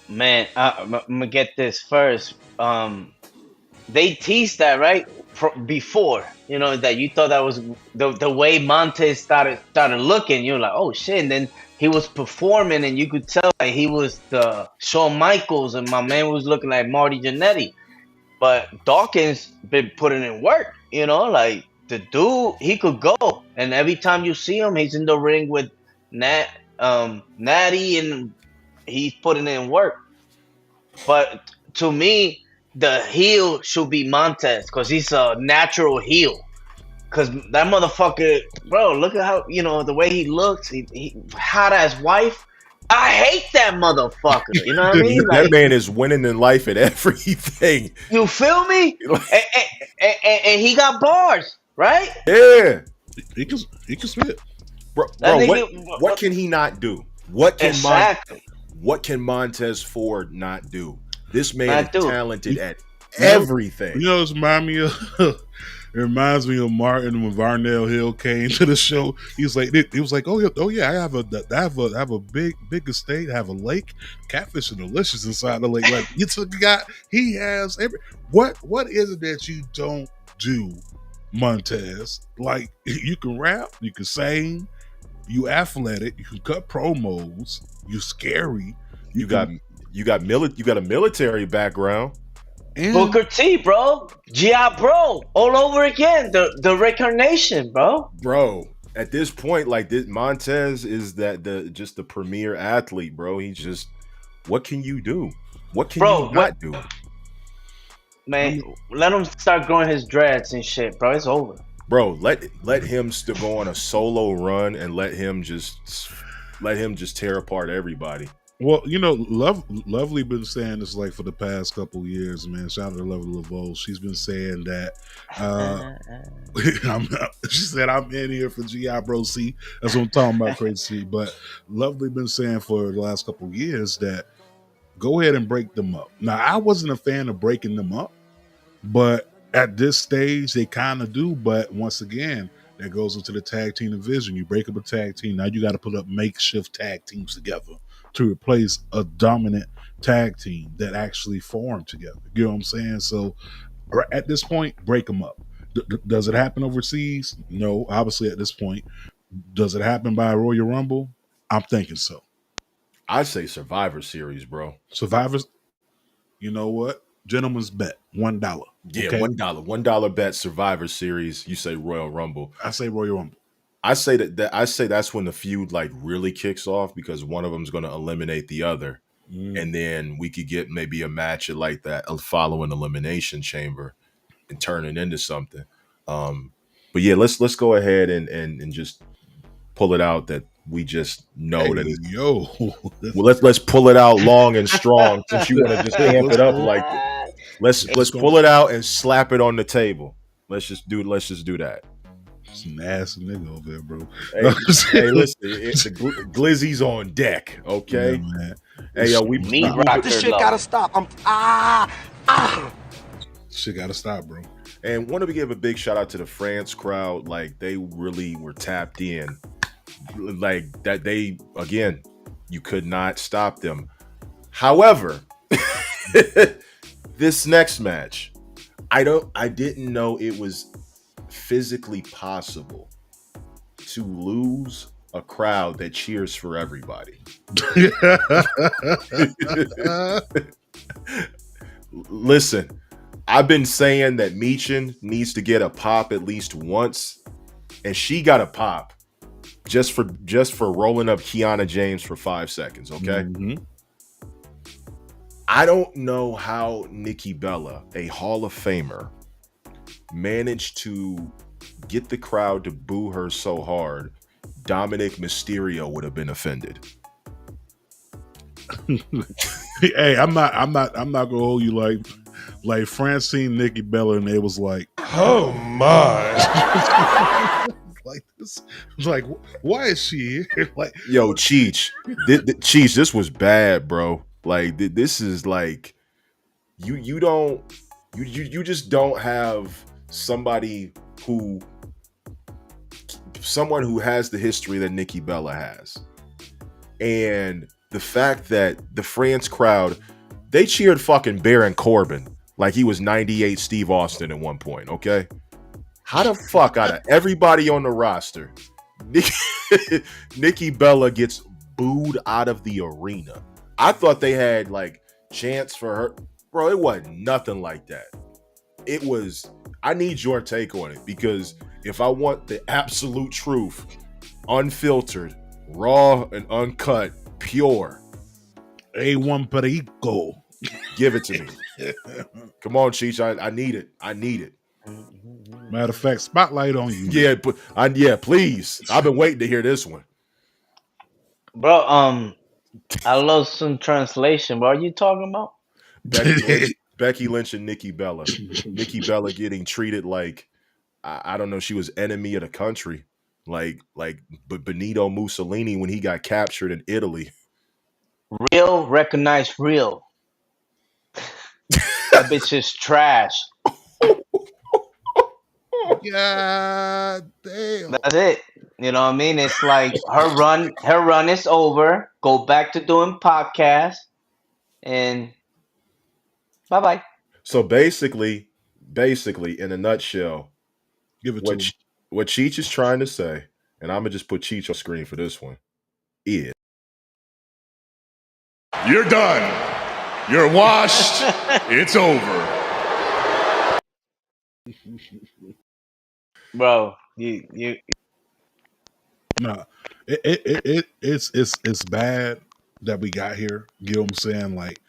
Man, I'm gonna get this first. They teased that right before, that you thought that was the way Montez started looking. You're like, oh shit! And then he was performing, and you could tell like he was the Shawn Michaels, and my man was looking like Marty Jannetty. But Dawkins been putting in work. Like the dude, he could go, and every time you see him, he's in the ring with Natty, and he's putting in work. But to me, the heel should be Montez because he's a natural heel. Because that motherfucker, bro, look at how, the way he looks. He hot ass wife. I hate that motherfucker. You know what I mean? That man is winning in life at everything. You feel me? and he got bars, right? Yeah. He can spit. Bro, what can he not do? What can Montez Ford not do? This man is talented at everything. It reminds me of Martin when Varnell Hill came to the show. He was like, oh yeah, I have a big estate, I have a lake, catfish are delicious inside the lake. Like you took a guy, he has what is it that you don't do, Montez? Like you can rap, you can sing, you athletic, you can cut promos, you scary, you got a military background. And Booker T, bro. G.I. Bro. All over again. The reincarnation, bro. Bro, at this point, like this, Montez is just the premier athlete, bro. He's just, what can you do? What can you not do? Man, let him start growing his dreads and shit, bro. It's over. Bro, let him still go on a solo run and let him just tear apart everybody. Well, Lovely been saying this like for the past couple years, man. Shout out to Lovely LaVoe. She's been saying that she said I'm in here for G.I. Bro C. That's what I'm talking about, Crazy. But Lovely been saying for the last couple of years that go ahead and break them up. Now, I wasn't a fan of breaking them up, but at this stage they kind of do. But once again, that goes into the tag team division. You break up a tag team, now you got to put up makeshift tag teams together to replace a dominant tag team that actually formed together. You know what I'm saying? So at this point, break them up. Does it happen overseas? No, obviously at this point. Does it happen by Royal Rumble? I'm thinking so. I say Survivor Series, bro. Survivors, you know what? Gentleman's bet, $1. Yeah, okay? $1 bet Survivor Series. You say Royal Rumble. I say Royal Rumble. I say that's when the feud like really kicks off because one of them's going to eliminate the other, and then we could get maybe a match like that following Elimination Chamber and turn it into something. But yeah, let's go ahead and just pull it out that we just know that. Well, let's pull it out long and strong since you want to just amp it up like that. Let's pull it out and slap it on the table. Let's just do that. Some ass nigga over there, bro. Hey, listen, the Glizzy's on deck, okay? Yeah, man. Hey, yo, this shit gotta stop. Shit gotta stop, bro. And wanted to give a big shout out to the France crowd. Like, they really were tapped in. Like, that you could not stop them. However, this next match, I didn't know it was physically possible to lose a crowd that cheers for everybody. Listen, I've been saying that Michin needs to get a pop at least once, and she got a pop just for rolling up Kiana James for 5 seconds, okay? Mm-hmm. I don't know how Nikki Bella, a Hall of Famer, managed to get the crowd to boo her so hard Dominic Mysterio would have been offended. Hey, I'm not gonna hold you like Francine, Nikki Bella, and they was like, oh my. Like this, like, why is she here? Like, yo, Cheech, Cheech, this was bad, bro. Like, this is like, you just don't have someone who has the history that Nikki Bella has. And the fact that the France crowd, they cheered fucking Baron Corbin like he was 98 Steve Austin at one point, okay? How the fuck out of everybody on the roster, Nikki Bella gets booed out of the arena? I thought they had like chants for her. Bro, it wasn't nothing like that. It was, I need your take on it, because if I want the absolute truth, unfiltered, raw and uncut, pure, A1 Perico. give it to me. Come on, Cheech. I need it. I need it. Matter of fact, spotlight on you. Yeah, but please. I've been waiting to hear this one. Bro, I lost some translation. What are you talking about? Becky Lynch and Nikki Bella. Nikki Bella getting treated like, I don't know, she was enemy of the country. Like Benito Mussolini when he got captured in Italy. Real, recognize real. That bitch is trash. God damn. That's it. You know what I mean? It's like her run is over. Go back to doing podcasts, and bye-bye. So basically, in a nutshell, Give it to him. what Cheech is trying to say, and I'm gonna just put Cheech on screen for this one, is you're done. You're washed. It's over. Bro, you Nah, it's bad that we got here. You know what I'm saying? Like,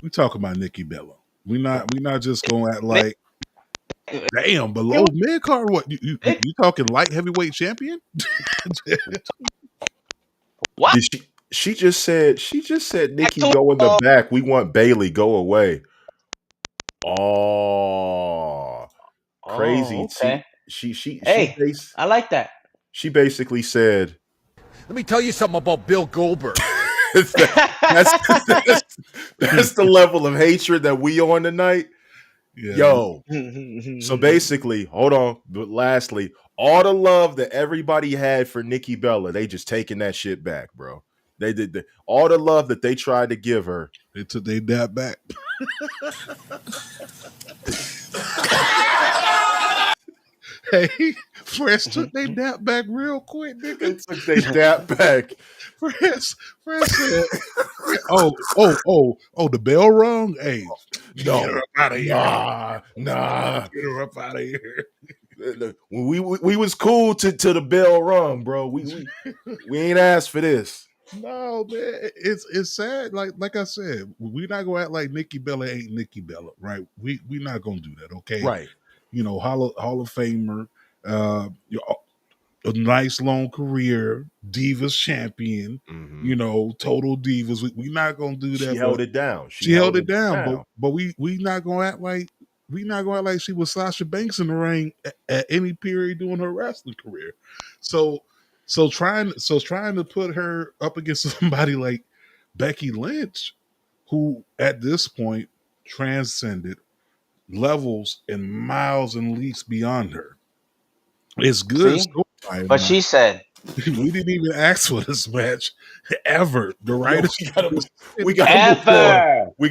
we talking about Nikki Bella. We not just gonna act like, damn, below mid card. What you talking light heavyweight champion? what? she just said Nikki go in the back. We want Bailey, go away. Oh, crazy. Okay. Hey, I like that. She basically said, let me tell you something about Bill Goldberg. that's the level of hatred that we on tonight. Yeah. Yo. So basically, hold on, but lastly, all the love that everybody had for Nikki Bella, they just taking that shit back, bro. They did all the love that they tried to give her. They took their dab back. Hey, Fresh took their dap back real quick, nigga. They took their dap back. Fresh said, oh, the bell rung? Hey, no, get her up out of here. Nah. Get her up out of here. We was cool to the bell rung, bro. We ain't asked for this. No, man, it's sad. Like I said, we're not gonna act like Nikki Bella ain't Nikki Bella, right? We're not gonna do that, okay? Right. You know, Hall of Famer, a nice long career, Divas champion. Mm-hmm. You know, total divas. We're not gonna do that. She held it down. She held it down. But we not gonna act like she was Sasha Banks in the ring at any period during her wrestling career. So trying to put her up against somebody like Becky Lynch, who at this point transcended levels and miles and leagues beyond her. It's good. But she said we didn't even ask for this match ever. The writers we gotta move on. We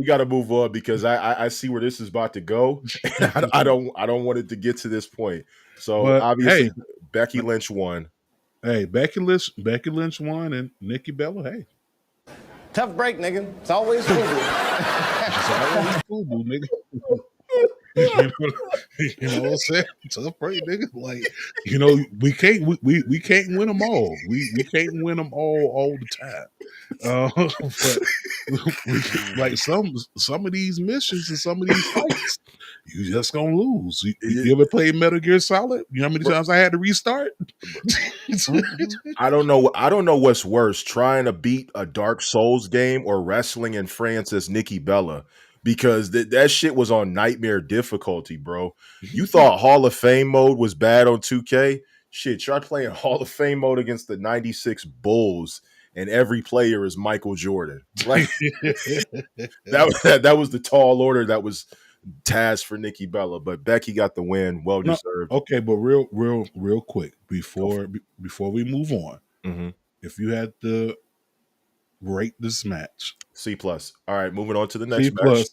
gotta move on because I see where this is about to go. And I don't want it to get to this point. So obviously, Becky Lynch won. Hey, Becky Lynch won, and Nikki Bella. Hey, tough break, nigga. It's always FUBU. It's always FUBU, nigga. You know what I'm saying? Tough break, nigga. Like, you know, we can't win them all. We can't win them all the time. But like some of these missions and some of these fights, you just gonna lose. You ever played Metal Gear Solid? You know how many times I had to restart? I don't know what's worse, trying to beat a Dark Souls game or wrestling in France as Nikki Bella. Because that shit was on nightmare difficulty, bro. You thought Hall of Fame mode was bad on 2K? Shit, try playing Hall of Fame mode against the 96 Bulls, and every player is Michael Jordan. Like that was the tall order that was tasked for Nikki Bella, but Becky got the win. Well deserved. Okay, but real quick before we move on, if you had to rate this match, C plus. All right, moving on to the C next match. plus.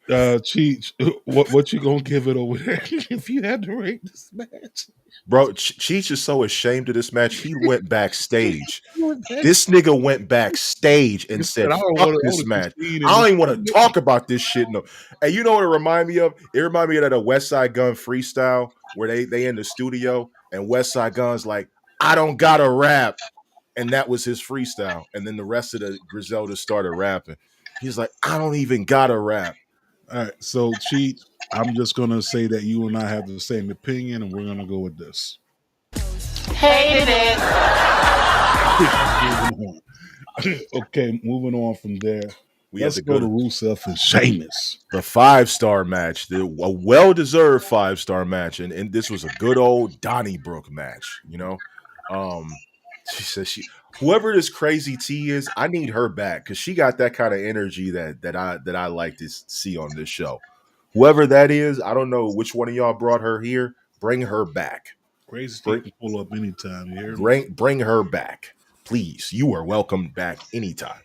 Cheech, what you gonna give it over there if you had to rate this match? Bro, Cheech is so ashamed of this match. He went backstage. This nigga went backstage and said, I don't fuck want this to match. concede I in don't this even want to segment. talk about this shit. No. And you know what it reminded me of? It reminded me of that West Side Gun freestyle where they in the studio and West Side Gun's like, I don't gotta rap. And that was his freestyle. And then the rest of the Griselda started rapping. He's like, I don't even gotta rap. All right, so Cheech, I'm just gonna say that you and I have the same opinion, and we're gonna go with this. Hated it. Moving on. Okay, moving on from there. We had Let's to go to Rusev and Sheamus. the 5-star match, a well-deserved 5-star match, and this was a good old Donnybrook match. You know, she says whoever this crazy T is, I need her back because she got that kind of energy that I like to see on this show. Whoever that is, I don't know which one of y'all brought her here. Bring her back. Crazy T Bring, can pull up anytime. You hear me? bring her back, please. You are welcome back anytime.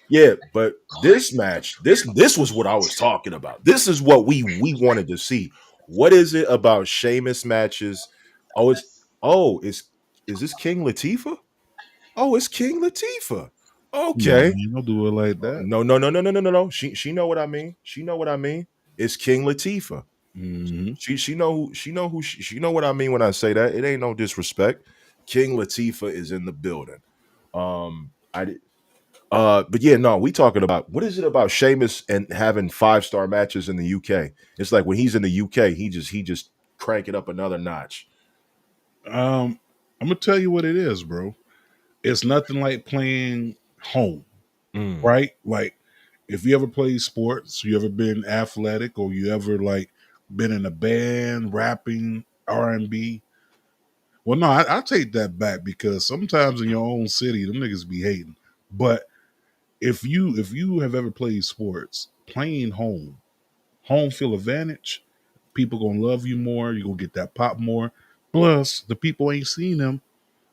Yeah, but this match, this was what I was talking about. This is what we wanted to see. What is it about Sheamus matches? Is this King Latifah? Oh, it's King Latifah. No, Okay. man, don't do it like that. No. She know what I mean. She know what I mean. It's King Latifah. Mm-hmm. She know what I mean when I say that. It ain't no disrespect. King Latifah is in the building. I but yeah, no, we talking about what is it about Sheamus and having 5-star matches in the UK? It's like when he's in the UK, he just crank it up another notch. I'm gonna tell you what it is, bro. It's nothing like playing home, Mm. right? Like if you ever played sports, you ever been athletic, or you ever like been in a band, rapping R&B. Well, no, I take that back because sometimes in your own city, them niggas be hating. But if you have ever played sports, playing home field advantage, people gonna love you more. You gonna get that pop more. Plus, the people ain't seen them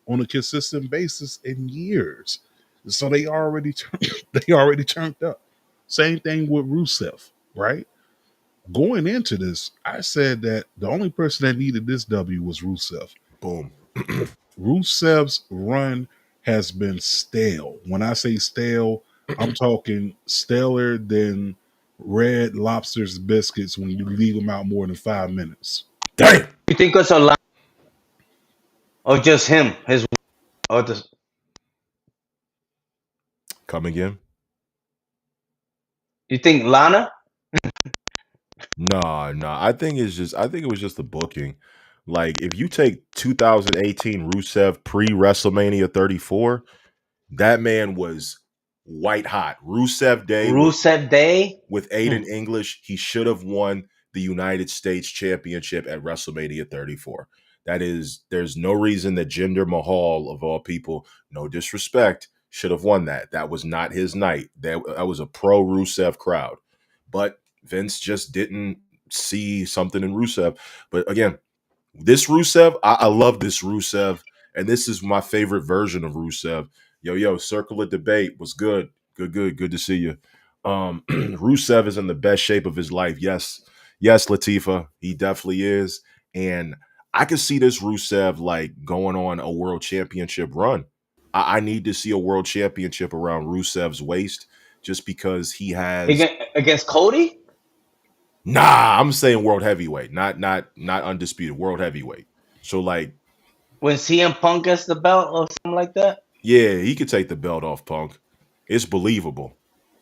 on a consistent basis in years, so they already they already turned up. Same thing with Rusev, right? Going into this, I said that the only person that needed this W was Rusev. Boom. Rusev's run has been stale. When I say stale, I'm talking staler than Red Lobster's biscuits when you leave them out more than 5 minutes. Damn. You think it's a lot or just him? His or just Come again? you think Lana? Nah. I think it was just the booking. Like if you take 2018 Rusev pre WrestleMania 34, that man was white hot. Rusev Day Rusev Day? with Aiden English, he should have won the United States Championship at WrestleMania 34. There's no reason that Jinder Mahal, of all people, no disrespect, should have won that. That was not his night. That was a pro Rusev crowd. But Vince just didn't see something in Rusev. But again, this Rusev, I love this Rusev, and this is my favorite version of Rusev. Yo, Circle of Debate was good. Good to see you. Rusev is in the best shape of his life. Yes, Latifah, he definitely is. And I could see this Rusev like going on a world championship run. I need to see a world championship around Rusev's waist just because he has. Against Cody? Nah, I'm saying world heavyweight, not undisputed, world heavyweight. So like, When CM Punk gets the belt or something like that? yeah, he could take the belt off Punk. It's believable.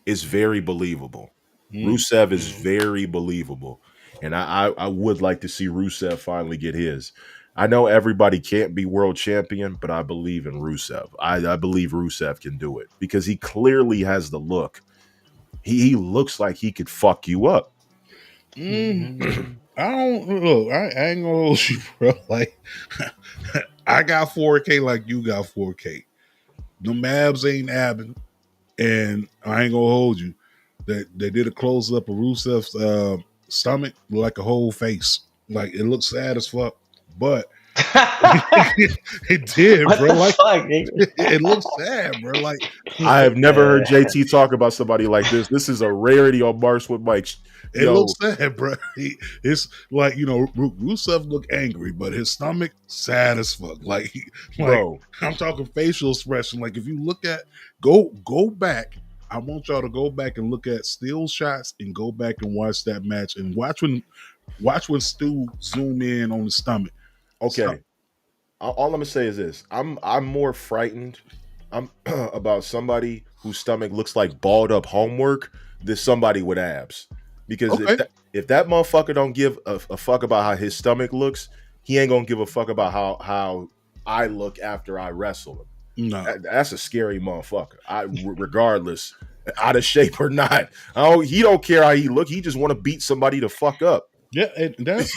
It's very believable. Rusev is very believable. And I would like to see Rusev finally get his. I know everybody can't be world champion, but I believe in Rusev. I believe Rusev can do it because he clearly has the look. He looks like he could fuck you up. I don't look. I ain't gonna hold you, bro. Like I got 4K, like you got 4K. The Mavs ain't abbing, and I ain't gonna hold you. They did a close up of Rusev's stomach, like a whole face. Like it looks sad as fuck, but It did, What bro. the Like fuck, nigga? it looks sad, bro. Like I have never heard Yeah. JT talk about somebody like this. This is a rarity on Bars with Mike. it looks Yo, sad, bro. It's like Rusev look angry, but his stomach sad as fuck. Like bro, I'm talking facial expression. Like if you look at go back. I want y'all to go back and look at still shots and go back and watch that match and watch when Stu zoom in on the stomach. okay. All I'm gonna say is this: I'm more frightened. I'm about somebody whose stomach looks like balled up homework than somebody with abs. Because Okay. if that motherfucker don't give a fuck about how his stomach looks, he ain't gonna give a fuck about how I look after I wrestle him. No. That's a scary motherfucker. Regardless, out of shape or not, he don't care how he look. He just want to beat somebody to fuck up. Yeah, and that's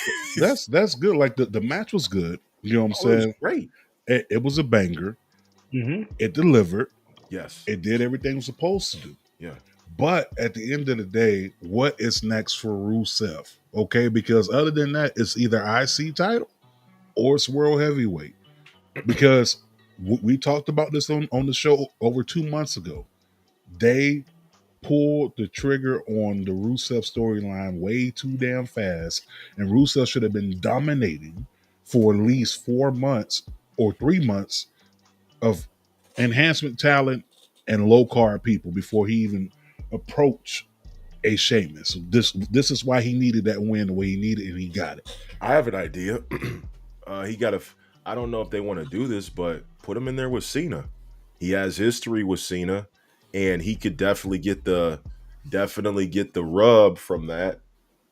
good. Like the match was good. You know what I'm Oh, it was saying? great. It was a banger. Mm-hmm. It delivered. Yes. It did everything it was supposed to do. Yeah. But at the end of the day, what is next for Rusev? Okay, because other than that, it's either IC title or it's World Heavyweight. Because we talked about this on the show over 2 months ago. They pulled the trigger on the Rusev storyline way too damn fast, and Rusev should have been dominating for at least 4 months or 3 months of enhancement talent and low card people before he even approached a Sheamus. So this is why he needed that win the way he needed, and he got it. I have an idea. He got I don't know if they want to do this, but put him in there with Cena. He has history with Cena, and he could definitely get the rub from that.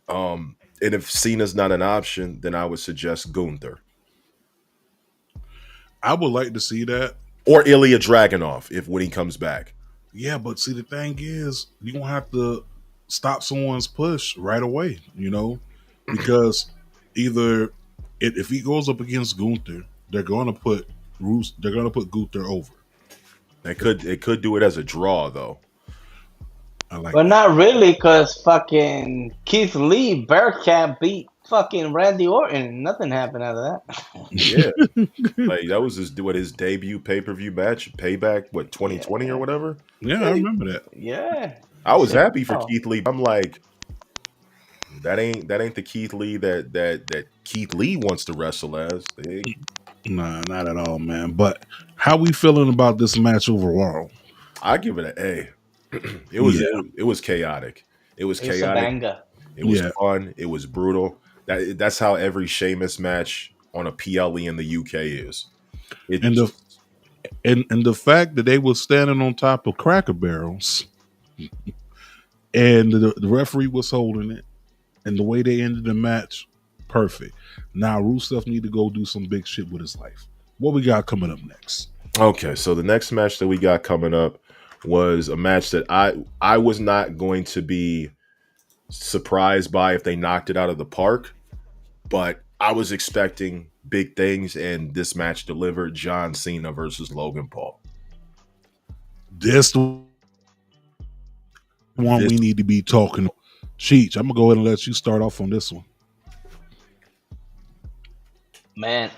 And if Cena's not an option, then I would suggest Gunther I would like to see that. or Ilya Dragunov if when he comes back. Yeah, but see, the thing is, you don't have to stop someone's push right away, because either if he goes up against Gunther, they're going to put Gunther over. They could do it as a draw though. I like But that. not really, because fucking Keith Lee Bearcat beat fucking Randy Orton. Nothing happened out of that. Yeah, like that was his debut pay-per-view match, Payback, 2020 or whatever. Yeah, I remember that. Yeah. I was happy for Oh. Keith Lee. I'm like, that ain't the Keith Lee that Keith Lee wants to wrestle as. Nah, not at all, man. But how we feeling about this match overall? I give it an A. It was chaotic. It was It was a chaotic. banger. It was fun. It was brutal. That's how every Sheamus match on a PLE in the UK is. And the fact that they were standing on top of Cracker Barrels, and the referee was holding it, and the way they ended the match, perfect. Now Rusev need to go do some big shit with his life. What we got coming up next? Okay, so the next match that we got coming up was a match that I was not going to be surprised by if they knocked it out of the park, but I was expecting big things, and this match delivered. John Cena versus Logan Paul. This the one we need to be talking. Cheech, I'm gonna go ahead and let you start off on this one. Man,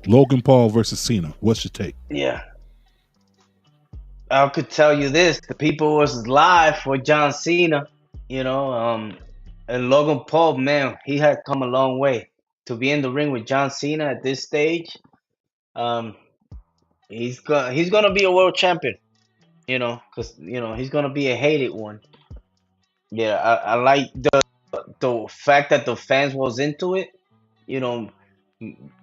Logan Paul versus Cena. What's your take? yeah. I could tell you this: the people was live for John Cena, and Logan Paul, man, he had come a long way to be in the ring with John Cena at this stage. Um, he's gonna be a world champion, because he's gonna be a hated one. Yeah, I like the fact that the fans was into it.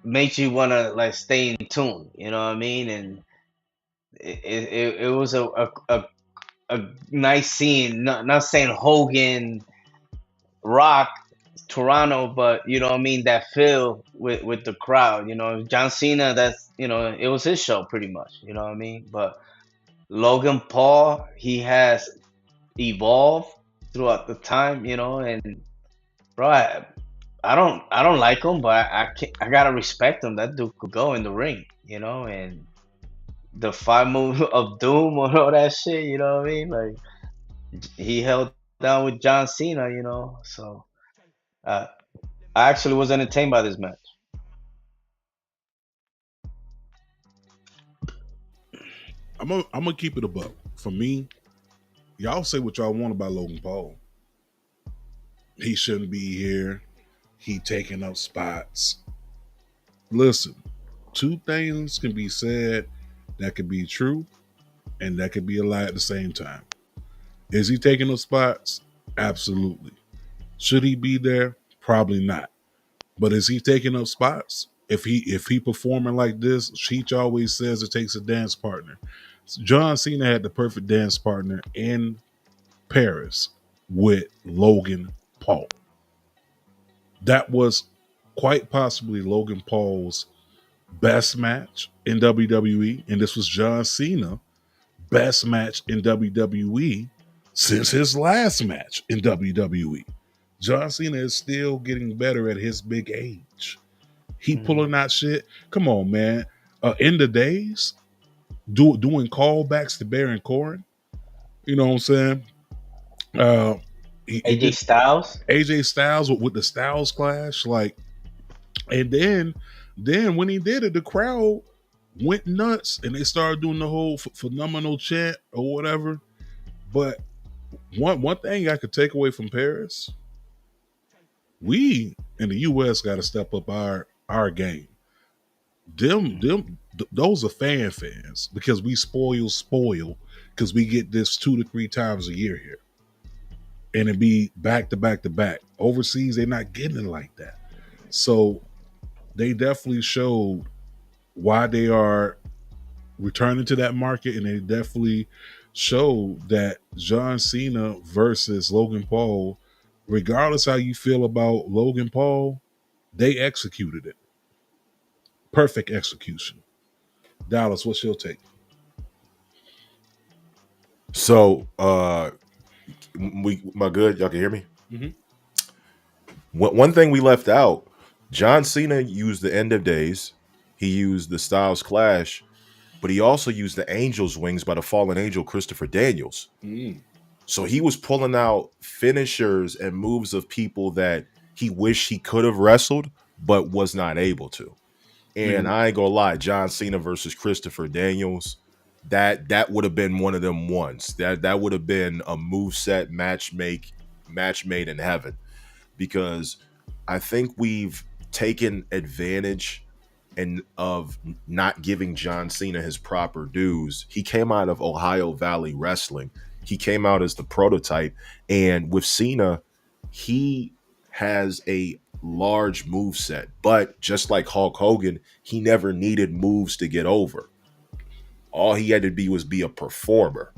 Makes you wanna like stay in tune. You know what I mean? And it was a nice scene. Not saying Hogan, Rock, Toronto, but you know what I mean, that feel with the crowd. John Cena. It was his show pretty much. You know what I mean? But Logan Paul, he has evolved throughout the time. And bro, I don't like him, but I gotta respect him. That dude could go in the ring. And the 5 move of doom or all that shit, you know what I mean? Like he held down with John Cena, So I actually was entertained by this match. I'm gonna keep it a buck. For me, y'all say what y'all want about Logan Paul. He shouldn't be here. He taking up spots. Listen, two things can be said that could be true and that could be a lie at the same time. Is he taking up spots? Absolutely. Should he be there? Probably not. But is he taking up spots? If he performing like this, Cheech always says it takes a dance partner. John Cena had the perfect dance partner in Paris with Logan Paul. That was quite possibly Logan Paul's best match in WWE, and this was John Cena best match in WWE since his last match in WWE. John Cena is still getting better at his big age. He pulling out shit. Come on, man. In the days, doing callbacks to Baron Corbin. You know what I'm saying? AJ Styles. AJ Styles with the Styles Clash, like, and then when he did it, the crowd went nuts and they started doing the whole phenomenal chant or whatever. But one thing I could take away from Paris, we in the US got to step up our game. Those are fans because we spoil because we get this 2 to 3 times a year here, and it be back to back to back. Overseas, they're not getting it like that. So they definitely showed why they are returning to that market, and they definitely showed that John Cena versus Logan Paul, regardless how you feel about Logan Paul, they executed it. Perfect execution. Dallas, what's your take? So, my good, y'all can hear me? Mm-hmm. One thing we left out, John Cena used the End of Days. He used the Styles Clash, but he also used the Angel's Wings by the fallen angel Christopher Daniels. So he was pulling out finishers and moves of people that he wished he could have wrestled, but was not able to. And I ain't gonna lie, John Cena versus Christopher Daniels, that would have been one of them ones. That would have been a moveset match made in heaven. Because I think we've taken advantage of not giving John Cena his proper dues. He came out of Ohio Valley Wrestling. He came out as the prototype. And with Cena, he has a large move set, but just like Hulk Hogan, he never needed moves to get over. All he had to be was be a performer.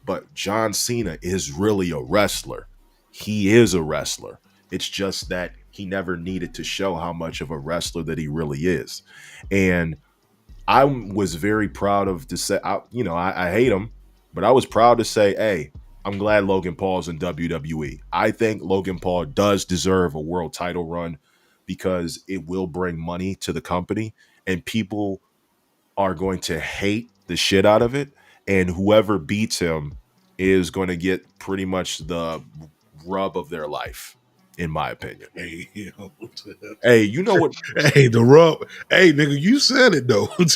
But John Cena is really a wrestler. He is a wrestler. It's just that he never needed to show how much of a wrestler that he really is. And I was very proud of to say, I hate him, but I was proud to say, hey, I'm glad Logan Paul's in WWE. I think Logan Paul does deserve a world title run because it will bring money to the company and people are going to hate the shit out of it. And whoever beats him is going to get pretty much the rub of their life, in my opinion. Hey, you know what? Hey, the rub. Hey, nigga, you said it though. You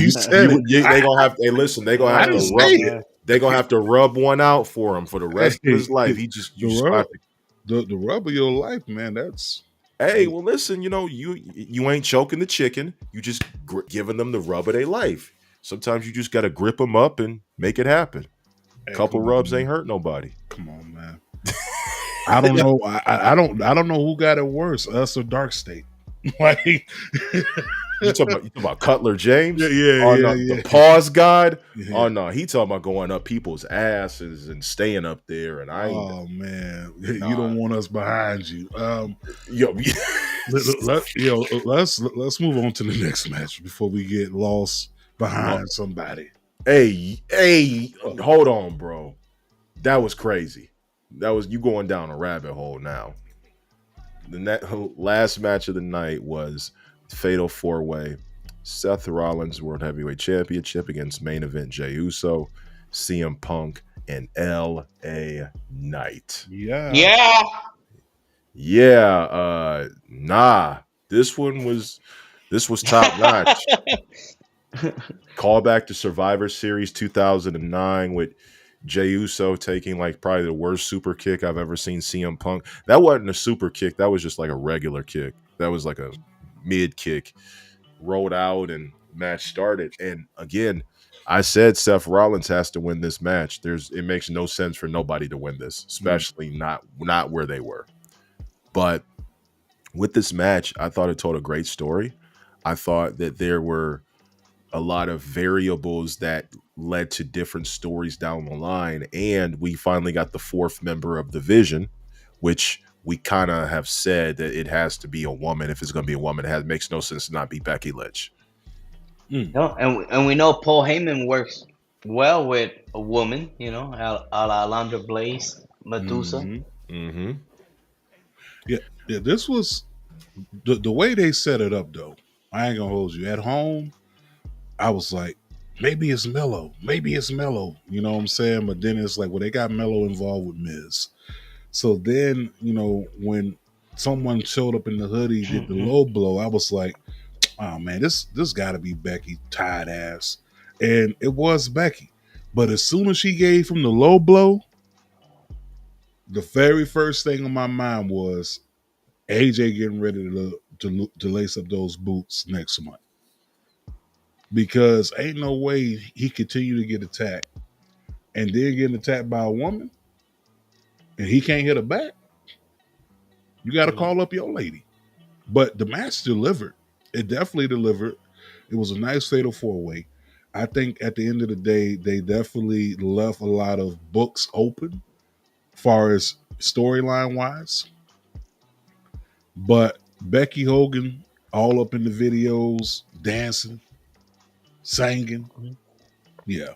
said it. They gonna have. Hey, listen, they gonna have to rub. They gonna have to rub one out for him for the rest of his life. The rub of your life, man. That's. Hey, well, listen. You ain't choking the chicken. You just giving them the rub of their life. Sometimes you just gotta grip them up and make it happen. A couple rubs ain't hurt nobody. Come on, man. I don't know. I don't know who got it worse, us or Darkstate. Like you talking about Cutler James? Yeah. The pause god. Yeah. Oh no, he talking about going up people's asses and staying up there. And I ain't. Oh man, you don't want us behind you. Let's move on to the next match before we get lost behind somebody. Hey, hold on, bro. That was crazy. That was you going down a rabbit hole now. The last match of the night was Fatal 4-Way. Seth Rollins World Heavyweight Championship against main event Jey Uso, CM Punk, and LA Knight. Yeah. Nah. This was top notch. Call back to Survivor Series 2009 with Jey Uso taking like probably the worst super kick I've ever seen CM Punk. That wasn't a super kick. That was just like a regular kick. That was like a mid kick. Rolled out and match started. And again, I said Seth Rollins has to win this match. It makes no sense for nobody to win this, especially not where they were. But with this match, I thought it told a great story. I thought that there were a lot of variables that led to different stories down the line. And we finally got the fourth member of the Vision, which we kind of have said that it has to be a woman. If it's going to be a woman, it makes no sense to not be Becky Lynch. No, and we know Paul Heyman works well with a woman, a la Alundra Blaze, Medusa. Yeah, this was the way they set it up, though. I ain't gonna hold you. At home, I was like, maybe it's Mello. Maybe it's Mello. You know what I'm saying? But then it's like, well, they got Mello involved with Miz. So then, when someone showed up in the hoodie, did the low blow, I was like, oh man, this gotta be Becky, tired ass. And it was Becky. But as soon as she gave him the low blow, the very first thing on my mind was AJ getting ready to lace up those boots next month. Because ain't no way he continue to get attacked and then getting attacked by a woman and he can't hit her back. You got to call up your lady. But the match delivered. It definitely delivered. It was a nice fatal four-way. I think at the end of the day, they definitely left a lot of books open as far as storyline-wise. But Becky Hogan, all up in the videos, dancing, singing. Yeah.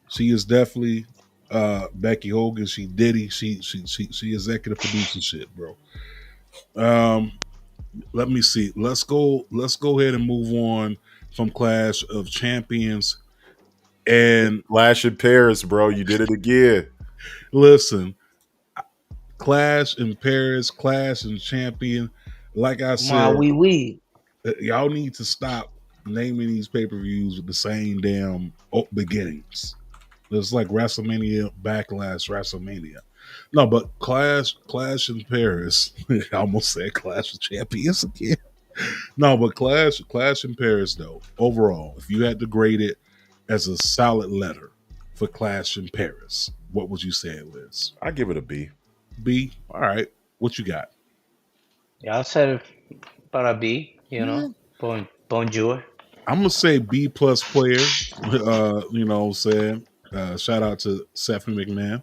She is definitely Becky Hogan. She Diddy. She executive producing shit, bro. Let me see. Let's go ahead and move on from Clash of Champions. And Clash in Paris, bro. You did it again. Listen, Clash in Paris, Clash in Champion. Like I said, y'all need to stop naming these pay-per-views with the same damn beginnings. It's like WrestleMania, Backlash, WrestleMania. No, but Clash in Paris. I almost said Clash of Champions again. No, but Clash in Paris, though, overall, if you had to grade it as a solid letter for Clash in Paris, what would you say it is? I give it a B. B? All right. What you got? Yeah, I said about a B, bonjour. I'm going to say B plus player. You know what I'm saying? Shout out to Stephanie McMahon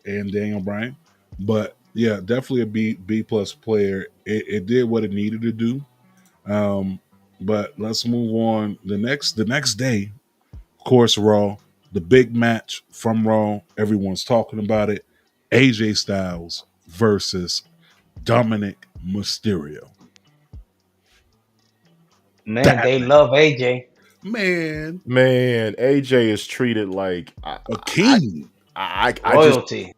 and Daniel Bryan. But yeah, definitely a B plus player. It did what it needed to do. But let's move on. The next day, of course, Raw, the big match from Raw. Everyone's talking about it. AJ Styles versus Dominic Mysterio. Man, they love AJ. Man, AJ is treated like a king. Royalty.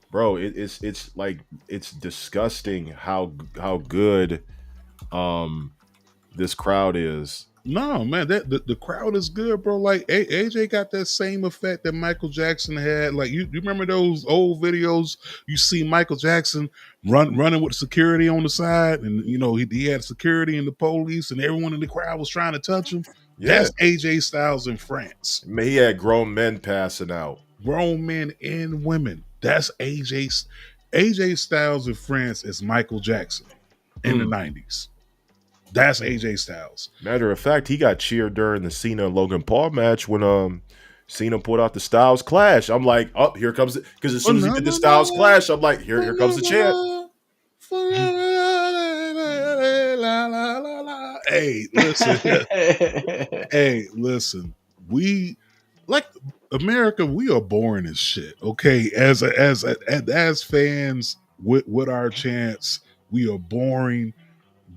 Bro, it's like it's disgusting how good this crowd is. No, man, the crowd is good, bro. Like AJ got that same effect that Michael Jackson had. Like you remember those old videos? You see Michael Jackson running with security on the side, and he had security and the police, and everyone in the crowd was trying to touch him. Yeah. That's AJ Styles in France. Man, he had grown men passing out. Grown men and women. That's AJ Styles in France is Michael Jackson in the 90s. That's AJ Styles. Matter of fact, he got cheered during the Cena and Logan Paul match when Cena pulled out the Styles Clash. I'm like, oh, here comes it. Because as soon as he did the Styles Clash, I'm like, here comes the chant. Hey, listen. We like America. We are boring as shit. Okay, as fans with our chants, we are boring.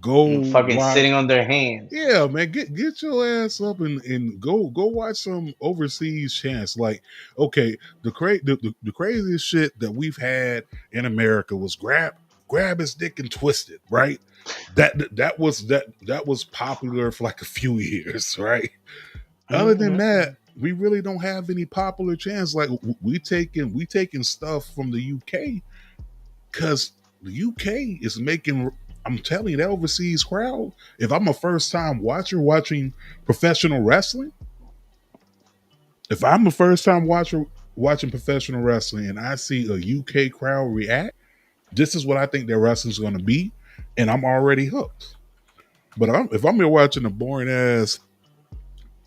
Go fucking sitting on their hands. Yeah, man, get your ass up and go watch some overseas chants. Like, okay, the craziest shit that we've had in America was grab grab his dick and twist it, right? That was popular for like a few years, right? Other than that, we really don't have any popular chants. Like we taking stuff from the UK because the UK is making. I'm telling you, that overseas crowd. If I'm a first time watcher watching professional wrestling, if I'm a first time watcher watching professional wrestling and I see a UK crowd react, this is what I think their wrestling's going to be, and I'm already hooked. But if I'm here watching a boring ass,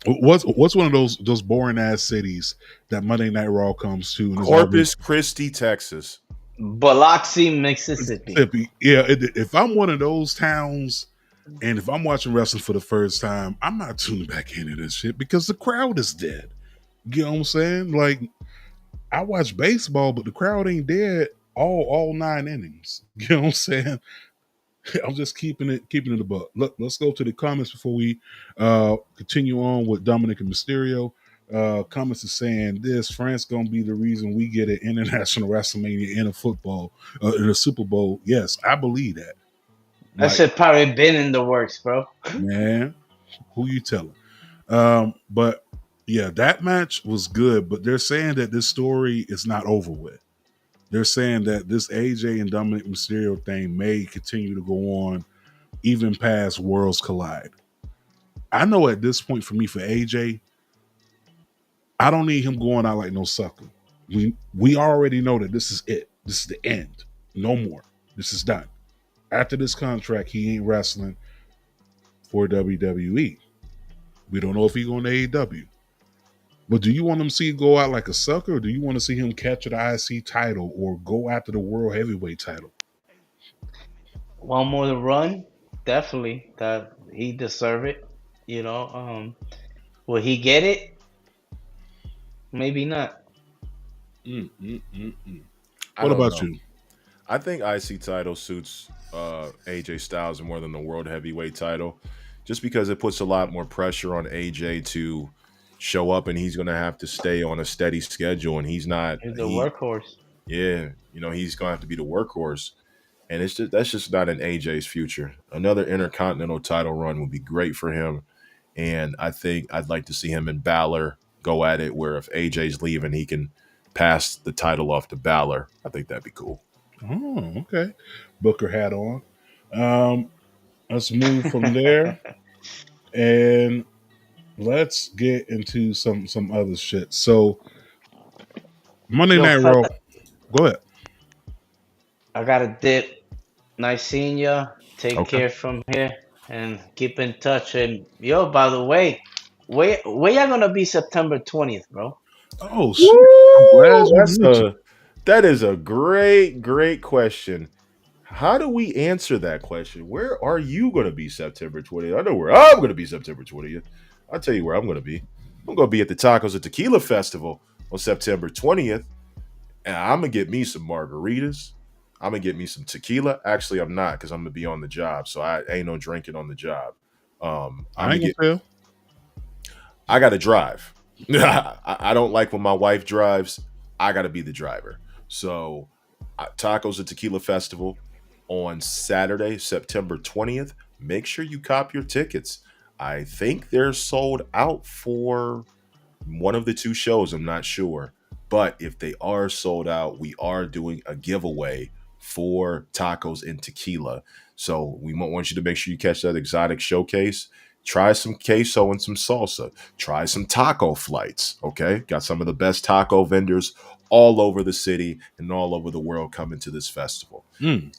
what's one of those boring ass cities that Monday Night Raw comes to? And Corpus Christi, Texas. Biloxi, Mississippi. Yeah, if I'm one of those towns, and if I'm watching wrestling for the first time, I'm not tuning back into this shit because the crowd is dead. You know what I'm saying? Like, I watch baseball, but the crowd ain't dead all 9 innings. You know what I'm saying? I'm just keeping it a buck. Look, let's go to the comments before we continue on with Dominic and Mysterio. Comments is saying this: France gonna be the reason we get an international WrestleMania in a football in a Super Bowl. Yes, I believe that. That shit probably been in the works, bro. Man, who you telling? But yeah, that match was good. But they're saying that this story is not over with. They're saying that this AJ and Dominic Mysterio thing may continue to go on even past Worlds Collide. I know at this point for me, for AJ, I don't need him going out like no sucker. We already know that this is it. This is the end. No more. This is done. After this contract, he ain't wrestling for WWE. We don't know if he's going to AEW. But do you want him to see him go out like a sucker, or do you want to see him capture the IC title or go after the World Heavyweight title? One more to run, definitely. That he deserve it. You know, will he get it? Maybe not. What about you? I think IC title suits AJ Styles more than the World Heavyweight title, just because it puts a lot more pressure on AJ to show up, and he's going to have to stay on a steady schedule, and he's not. He's the workhorse. Yeah, you know, he's going to have to be the workhorse, and that's just not in AJ's future. Another Intercontinental title run would be great for him, and I think I'd like to see him and Balor go at it, where if AJ's leaving, he can pass the title off to Balor. I think that'd be cool. Oh, okay. Booker hat on. Let's move from there, and let's get into some other shit. So Monday Night Raw. Go ahead. I got a dip. Nice seeing ya. Take care from here and keep in touch. And yo, by the way, where y'all gonna be September 20th, bro? Oh shit! That is a great question. How do we answer that question? Where are you going to be September 20th? I know where I'm going to be September 20th. I'll tell you where I'm going to be. I'm going to be at the Tacos Tequila Festival on September 20th. And I'm going to get me some margaritas. I'm going to get me some tequila. Actually, I'm not, because I'm going to be on the job. So I ain't no drinking on the job. I ain't gonna tell. I got to drive. I don't like when my wife drives. I got to be the driver. So Tacos Tequila Festival on Saturday, September 20th. Make sure you cop your tickets. I think they're sold out for one of the 2 shows. I'm not sure. But if they are sold out, we are doing a giveaway for tacos and tequila. So we want you to make sure you catch that exotic showcase. Try some queso and some salsa. Try some taco flights, okay? Got some of the best taco vendors all over the city and all over the world coming to this festival. And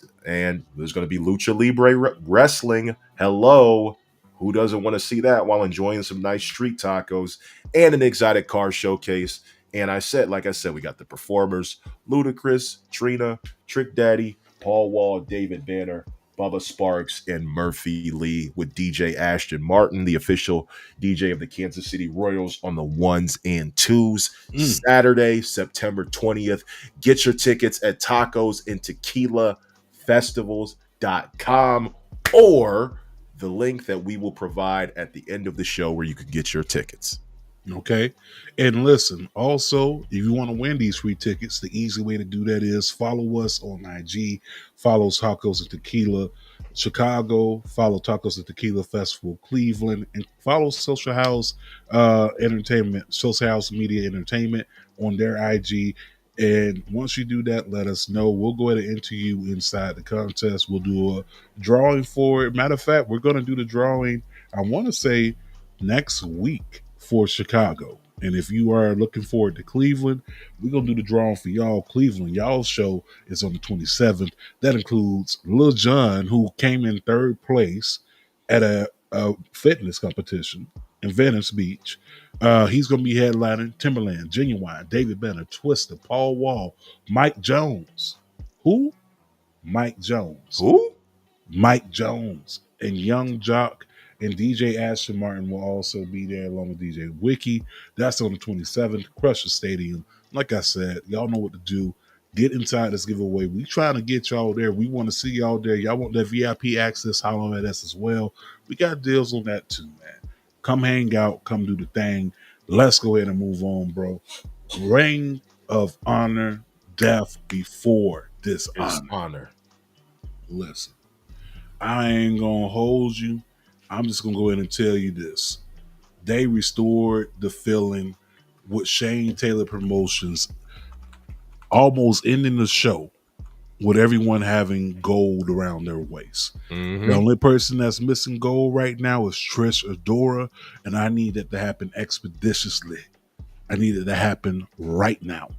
there's going to be Lucha Libre Wrestling. Hello. Who doesn't want to see that while enjoying some nice street tacos and an exotic car showcase? And like I said, we got the performers, Ludacris, Trina, Trick Daddy, Paul Wall, David Banner, Bubba Sparxxx, and Murphy Lee, with DJ Ashton Martin, the official DJ of the Kansas City Royals, on the 1s and 2s. Saturday, September 20th. Get your tickets at tacosandtequilafestivals.com or the link that we will provide at the end of the show where you can get your tickets. Okay. And listen, also, if you want to win these free tickets, the easy way to do that is follow us on IG, follow Tacos and Tequila Chicago, follow Tacos and Tequila Festival Cleveland, and follow Social House Media Entertainment on their IG. And once you do that, let us know. We'll go ahead and enter you inside the contest. We'll do a drawing for it. Matter of fact, we're going to do the drawing, I want to say, next week for Chicago. And if you are looking forward to Cleveland, we're going to do the drawing for y'all. Cleveland, y'all show is on the 27th. That includes Lil Jon, who came in third place at a fitness competition in Venice Beach. He's going to be headlining Timberland, Genuine, David Banner, Twister, Paul Wall, Mike Jones. Who? Mike Jones. Who? Mike Jones and Young Jock and DJ Ashton Martin will also be there along with DJ Wiki. That's on the 27th, Crusher Stadium. Like I said, y'all know what to do. Get inside this giveaway. We trying to get y'all there. We want to see y'all there. Y'all want that VIP access, holler at us as well. We got deals on that too, man. Come hang out. Come do the thing. Let's go ahead and move on, bro. Ring of Honor, death before dishonor. Listen, I ain't gonna hold you. I'm just gonna go ahead and tell you this. They restored the feeling with Shane Taylor Promotions almost ending the show with everyone having gold around their waist. The only person that's missing gold right now is Trish Adora, and I need it to happen expeditiously. I need it to happen right now.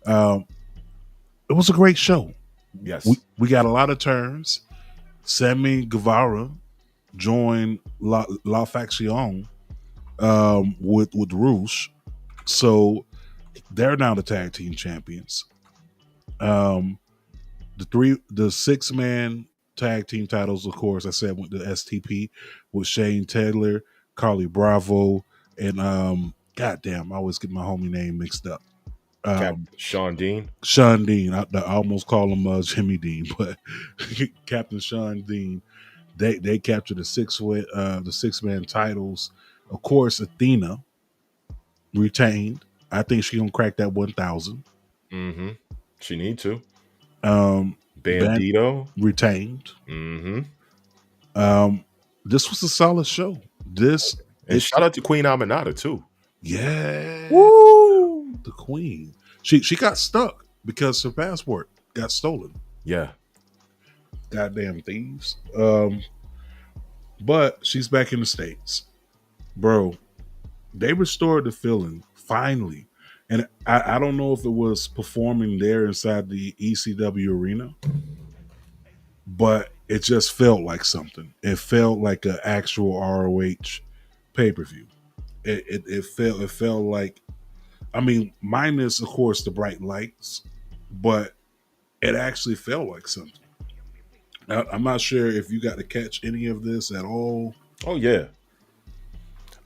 It was a great show. Yes. We got a lot of turns. Sammy Guevara joined La Faction with Roosh. So they're now the tag team champions. The 6-man tag team titles, of course, I said went to STP with Shane Taylor, Carly Bravo, and goddamn, I always get my homie name mixed up. Sean Dean. Sean Dean. I almost call him Jimmy Dean, but Captain Sean Dean. They captured the 6-man titles. Of course, Athena retained. I think she's gonna crack that 1,000. She need to. Bandito retained. This was a solid show. Shout out to Queen Aminata too. Yeah. Woo! The Queen. She got stuck because her passport got stolen. Yeah. Goddamn thieves. But she's back in the States. Bro, they restored the feeling finally. And I don't know if it was performing there inside the ECW arena, but it just felt like something. It felt like an actual ROH pay-per-view. It felt like, I mean, minus of course the bright lights, but it actually felt like something. I'm not sure if you got to catch any of this at all. Oh yeah.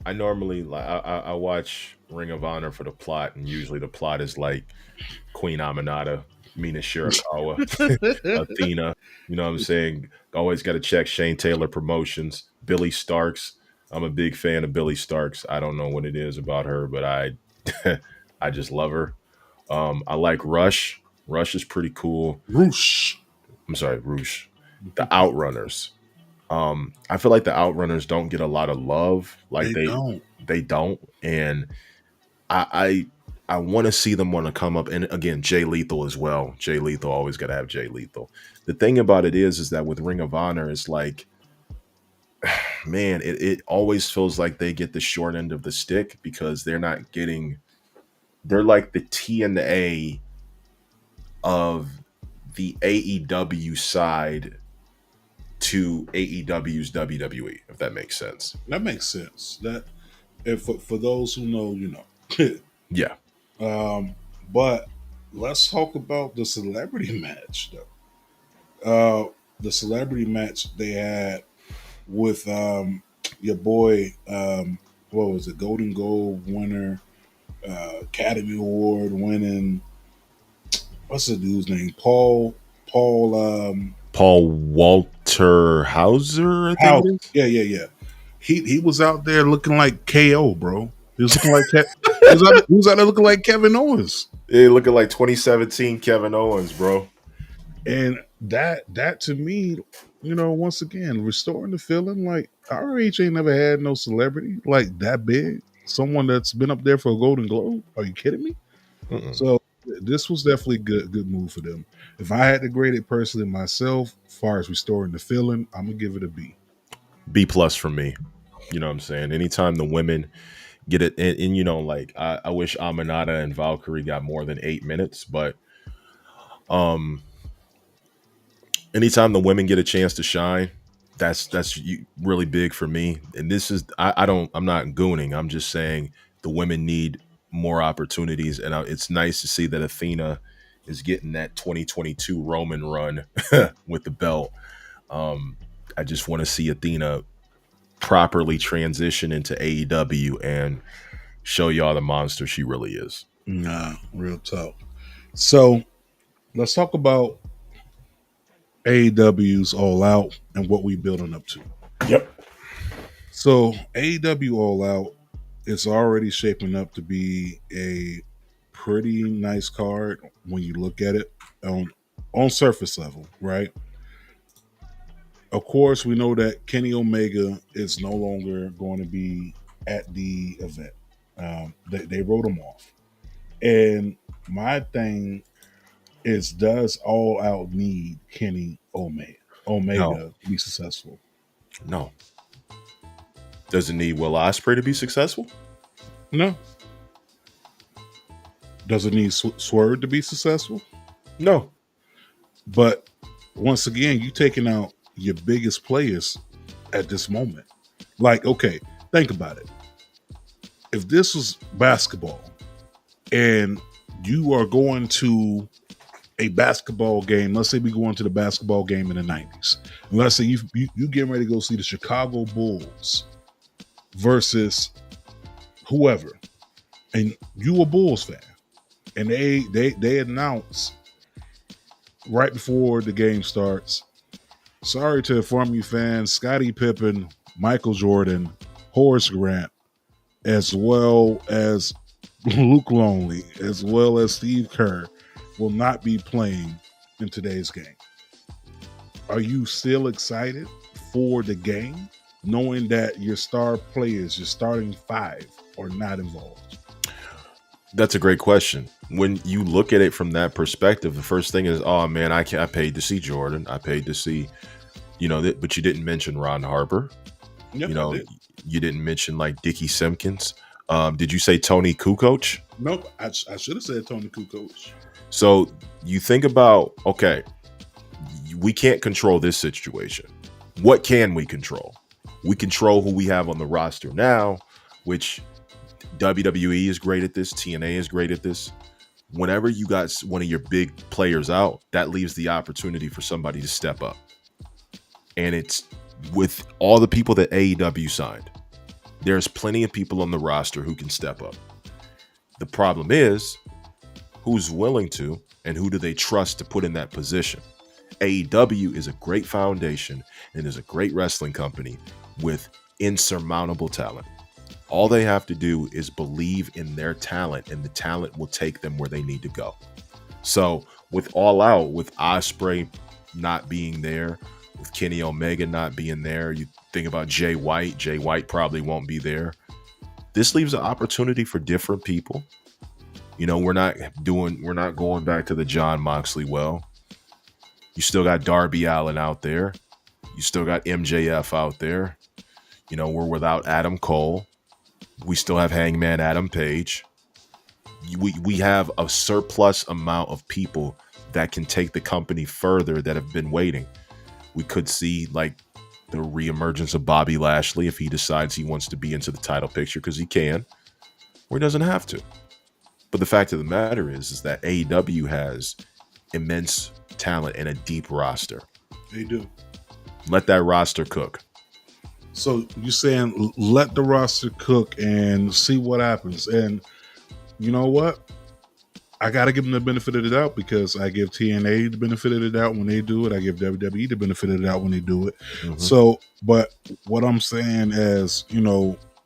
I normally I watch Ring of Honor for the plot, and usually the plot is like Queen Aminata, Mina Shirakawa, Athena. You know what I'm saying? Always got to check Shane Taylor Promotions, Billy Starks. I'm a big fan of Billy Starks. I don't know what it is about her, but I I just love her. I like Rush. Rush is pretty cool. Roosh. I'm sorry, Roosh. The Outrunners. I feel like the Outrunners don't get a lot of love. Like they don't. And I want to see them want to come up. And again, Jay Lethal as well. Jay Lethal, always got to have Jay Lethal. The thing about it is that with Ring of Honor, it's like, man, it always feels like they get the short end of the stick because they're like the T and the A of the AEW side to AEW's WWE, if that makes sense. That makes sense. That if for those who know, you know. Yeah. But let's talk about the celebrity match though. The celebrity match they had with your boy, what was it, Golden Gold winner, Academy Award winning, what's the dude's name? Paul Walter Hauser, I think. Yeah. He was out there looking like KO, bro. He was looking like he was out there looking like Kevin Owens. Yeah, looking like 2017 Kevin Owens, bro. And that to me, once again, restoring the feeling. Like ROH ain't never had no celebrity like that big. Someone that's been up there for a Golden Globe. Are you kidding me? So this was definitely good move for them. If I had to grade it personally myself, as far as restoring the feeling, I'm gonna give it a B. B+ for me. You know what I'm saying? Anytime the women get it, and like I wish Aminata and Valkyrie got more than 8 minutes, but anytime the women get a chance to shine, that's really big for me. And this is I'm not gooning. I'm just saying the women need more opportunities, and it's nice to see that Athena is getting that 2022 Roman run with the belt. I just want to see Athena properly transition into AEW and show y'all the monster she really is. Nah, real talk. So let's talk about AEW's All Out and what we building up to. Yep. So AEW All Out is already shaping up to be a pretty nice card when you look at it on surface level, right? Of course, we know that Kenny Omega is no longer going to be at the event. They wrote him off. And my thing is, does All Out need Kenny Omega to be successful? No. Does it need Will Ospreay to be successful? No. Does it need Swerve to be successful? No. But once again, you taking out your biggest players at this moment. Like, okay, think about it. If this was basketball and you are going to a basketball game, let's say we go into the basketball game in the 90s. And let's say you getting ready to go see the Chicago Bulls versus whoever. And you a Bulls fan. And they announce right before the game starts, sorry to inform you fans, Scottie Pippen, Michael Jordan, Horace Grant, as well as Luke Longley, as well as Steve Kerr, will not be playing in today's game. Are you still excited for the game, knowing that your star players, your starting five, are not involved? That's a great question. When you look at it from that perspective, the first thing is, oh man, I paid to see Jordan. I paid to see, but you didn't mention Ron Harper. Yep, you didn't mention like Dickie Simpkins. Did you say Tony Kukoc? Nope, I should have said Tony Kukoc. So you think about, okay, we can't control this situation. What can we control? We control who we have on the roster now, which WWE is great at this. TNA is great at this. Whenever you got one of your big players out, that leaves the opportunity for somebody to step up. And it's with all the people that AEW signed. There's plenty of people on the roster who can step up. The problem is, who's willing to, and who do they trust to put in that position? AEW is a great foundation and is a great wrestling company with insurmountable talent. All they have to do is believe in their talent, and the talent will take them where they need to go. So with All Out, with Ospreay not being there, with Kenny Omega not being there, you think about Jay White. Jay White probably won't be there. This leaves an opportunity for different people. We're not going back to the John Moxley well. You still got Darby Allin out there. You still got MJF out there. We're without Adam Cole. We still have Hangman Adam Page. We have a surplus amount of people that can take the company further that have been waiting. We could see like the reemergence of Bobby Lashley if he decides he wants to be into the title picture, because he can, or he doesn't have to. But the fact of the matter is that AEW has immense talent and a deep roster. They do. Let that roster cook. So you're saying let the roster cook and see what happens. And you know what? I got to give them the benefit of the doubt, because I give TNA the benefit of the doubt when they do it. I give WWE the benefit of the doubt when they do it. Mm-hmm. So, but what I'm saying is,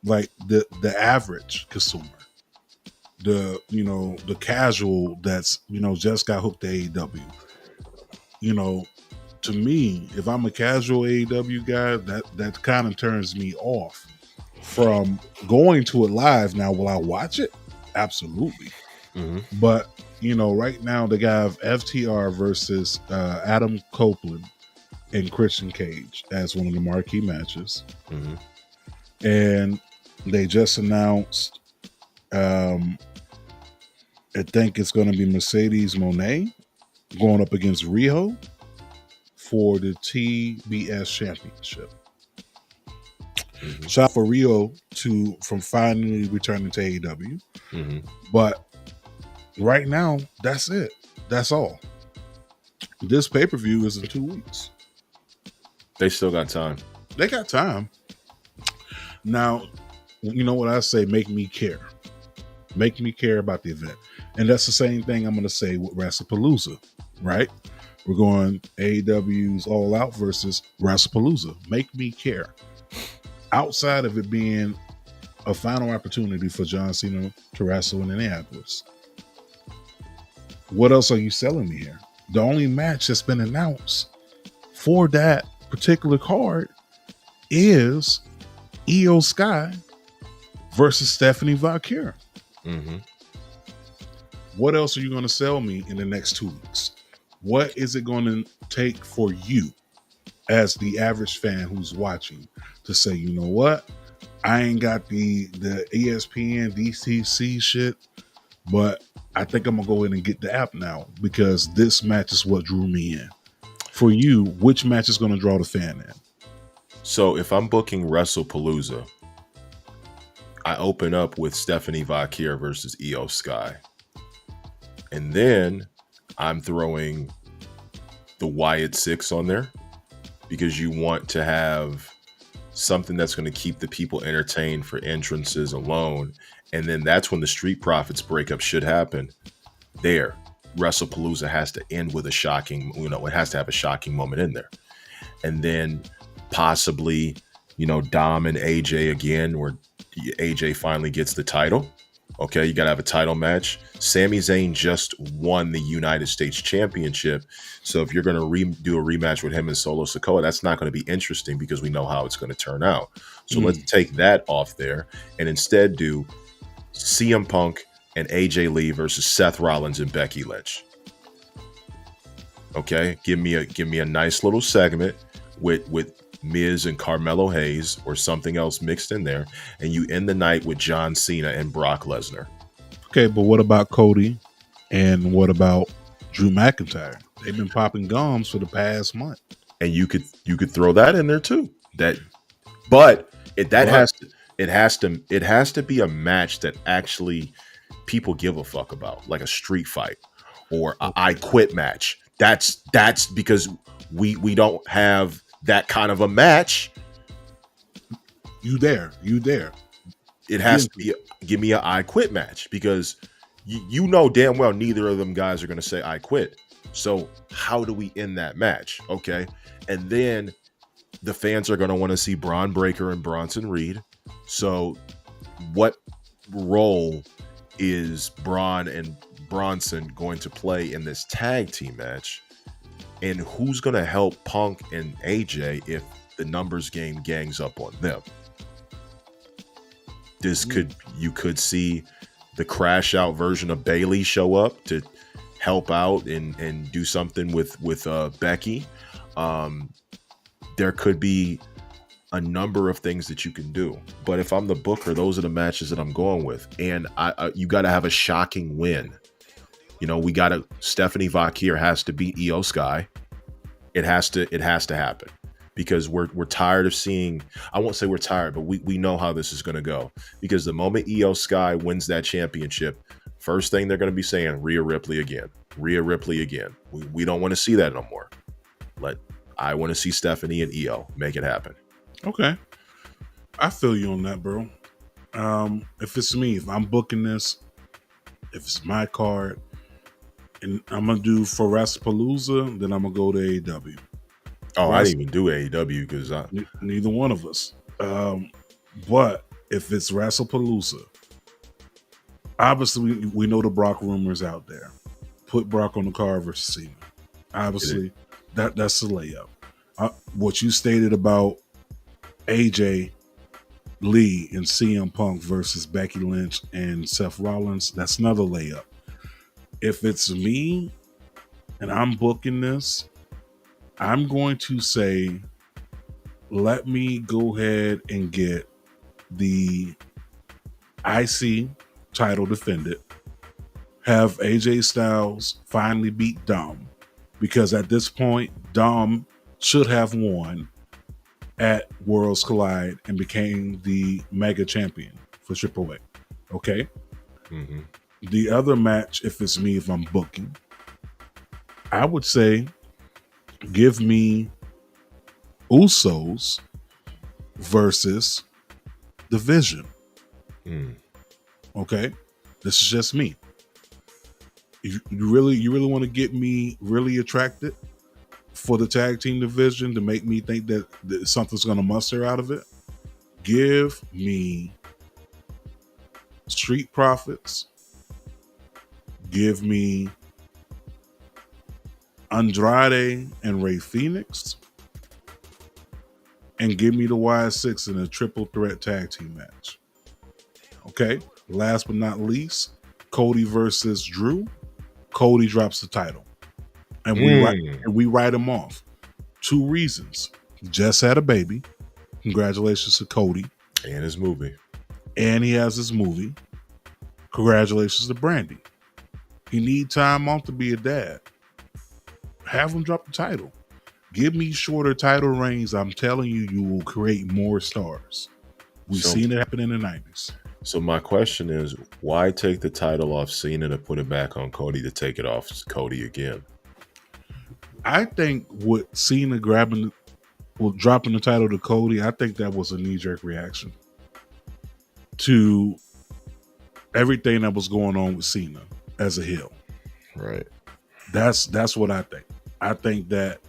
like the average consumer, the casual that's just got hooked to AEW. To me, if I'm a casual AEW guy, that kind of turns me off from going to it live. Now, will I watch it? Absolutely. But right now they have FTR versus Adam Copeland and Christian Cage as one of the marquee matches. And they just announced, I think it's going to be Mercedes Moné going up against Riho for the TBS Championship. Shot for Riho from finally returning to AEW. But right now, that's it. That's all. This pay-per-view is in 2 weeks. They still got time. They got time. Now, you know what I say? Make me care. Make me care about the event. And that's the same thing I'm going to say with WrestlePalooza, right? We're going AEW's All Out versus WrestlePalooza. Make me care. Outside of it being a final opportunity for John Cena to wrestle in Indianapolis, what else are you selling me here? The only match that's been announced for that particular card is Io Sky versus Stephanie Valkyrie. What else are you going to sell me in the next 2 weeks? What is it going to take for you as the average fan who's watching to say, you know what? I ain't got the ESPN, DTC shit, but I think I'm going to go in and get the app now because this match is what drew me in. For you, which match is going to draw the fan in? So if I'm booking WrestlePalooza, I open up with Stephanie Valkyrie versus Io Sky. And then I'm throwing the Wyatt Six on there because you want to have something that's going to keep the people entertained for entrances alone. And then that's when the Street Profits breakup should happen. There, WrestlePalooza has to end with a shocking, it has to have a shocking moment in there. And then possibly, Dom and AJ again, where AJ finally gets the title. Okay, you got to have a title match. Sami Zayn just won the United States Championship. So if you're going to do a rematch with him and Solo Sikoa, that's not going to be interesting because we know how it's going to turn out. So let's take that off there and instead do CM Punk and AJ Lee versus Seth Rollins and Becky Lynch. Okay, give me a nice little segment with Miz and Carmelo Hayes or something else mixed in there, and you end the night with John Cena and Brock Lesnar. Okay, but what about Cody and what about Drew McIntyre? They've been popping gums for the past month, and you could throw that in there too. It has to be a match that actually people give a fuck about, like a street fight or a I Quit match. That's because we don't have that kind of a match. You there. It has to be give me an I Quit match because you know damn well neither of them guys are going to say I quit. So how do we end that match? Okay. And then the fans are going to want to see Braun Breaker and Bronson Reed. So what role is Braun and Bronson going to play in this tag team match? And who's going to help Punk and AJ if the numbers game gangs up on them? You could see the crash out version of Bayley show up to help out and do something with Becky. There could be a number of things that you can do. But if I'm the booker, those are the matches that I'm going with. And you got to have a shocking win. Stephanie Valkyrie has to beat Io Sky. It has to happen because we're tired of seeing, I won't say we're tired, but we know how this is going to go because the moment Io Sky wins that championship, first thing they're going to be saying, Rhea Ripley again. We don't want to see that no more. I want to see Stephanie and Io make it happen. Okay. I feel you on that, bro. If it's me, if I'm booking this, if it's my card, and I'm going to do for WrestlePalooza, then I'm going to go to AEW. Oh, I didn't even do AEW because neither one of us. But If it's WrestlePalooza, obviously we know the Brock rumors out there. Put Brock on the card versus Cena. Obviously, that's the layup. What you stated about AJ Lee and CM Punk versus Becky Lynch and Seth Rollins, that's another layup. If it's me and I'm booking this, I'm going to say, let me go ahead and get the IC title defended. Have AJ Styles finally beat Dom, because at this point, Dom should have won at Worlds Collide and became the mega champion for AAA. Okay? Mm-hmm. The other match, if it's me, if I'm booking, I would say give me Usos versus The Vision. Okay? This is just me. You really want to get me really attracted for the tag team division to make me think that something's going to muster out of it? Give me Street Profits. Give me Andrade and Rey Fenix. And give me the Y6 in a triple threat tag team match. Okay? Last but not least, Cody versus Drew. Cody drops the title. And we write him off. 2 reasons. Just had a baby. Congratulations to Cody. And his movie. And he has his movie. Congratulations to Brandy. He need time off to be a dad. Have him drop the title. Give me shorter title reigns. I'm telling you, you will create more stars. We've seen it happen in the 90s. So my question is, why take the title off Cena to put it back on Cody to take it off Cody again? I think with Cena dropping the title to Cody, I think that was a knee-jerk reaction to everything that was going on with Cena as a heel. Right. That's what I think. I think that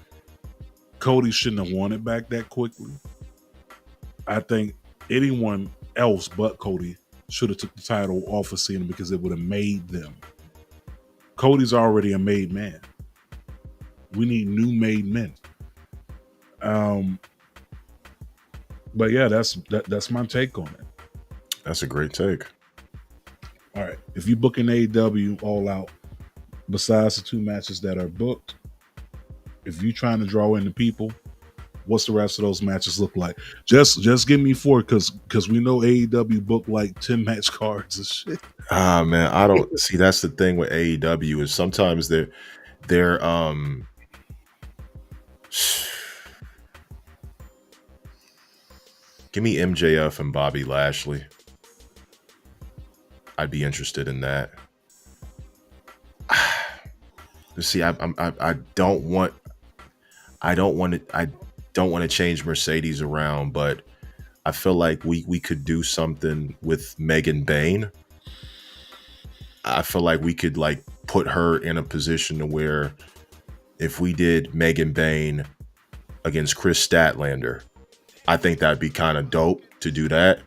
Cody shouldn't have won it back that quickly. I think anyone else but Cody should have took the title off of Cena, because it would have made them. Cody's already a made man. We need new made men. But yeah, that's my take on it. That's a great take. All right. If you book an AEW All Out, besides the 2 matches that are booked, if you're trying to draw in the people, what's the rest of those matches look like? Just give me 4, because we know AEW booked like 10 match cards and shit. Man, I don't see. That's the thing with AEW, is sometimes they're give me MJF and Bobby Lashley. I'd be interested in that. See, I don't want to change Mercedes around, but I feel like we could do something with Megan Bayne. I feel like we could like put her in a position to where if we did Megan Bayne against Chris Statlander, I think that'd be kind of dope to do that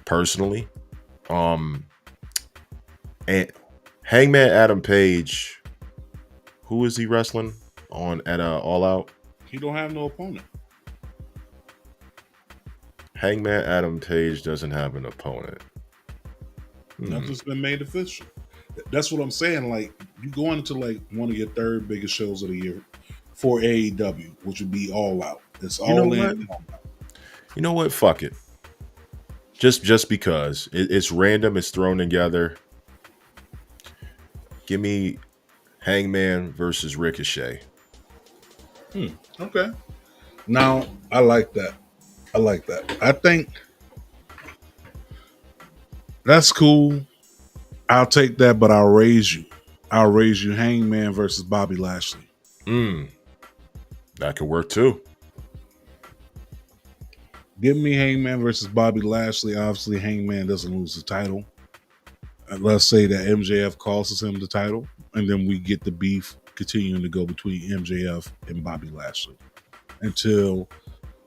personally. And Hangman Adam Page, who is he wrestling on at All Out? He don't have no opponent. Hangman Adam Page doesn't have an opponent. Nothing's been made official. That's what I'm saying. Like, you going into like one of your 3rd biggest shows of the year for AEW, which would be All Out. It's all in. You know what? Fuck it. Just because it's random, it's thrown together. Give me Hangman versus Ricochet. Okay. Now, I like that. I think that's cool. I'll take that, but I'll raise you. Hangman versus Bobby Lashley. That could work too. Give me Hangman versus Bobby Lashley. Obviously, Hangman doesn't lose the title. And let's say that MJF costs him the title, and then we get the beef continuing to go between MJF and Bobby Lashley until,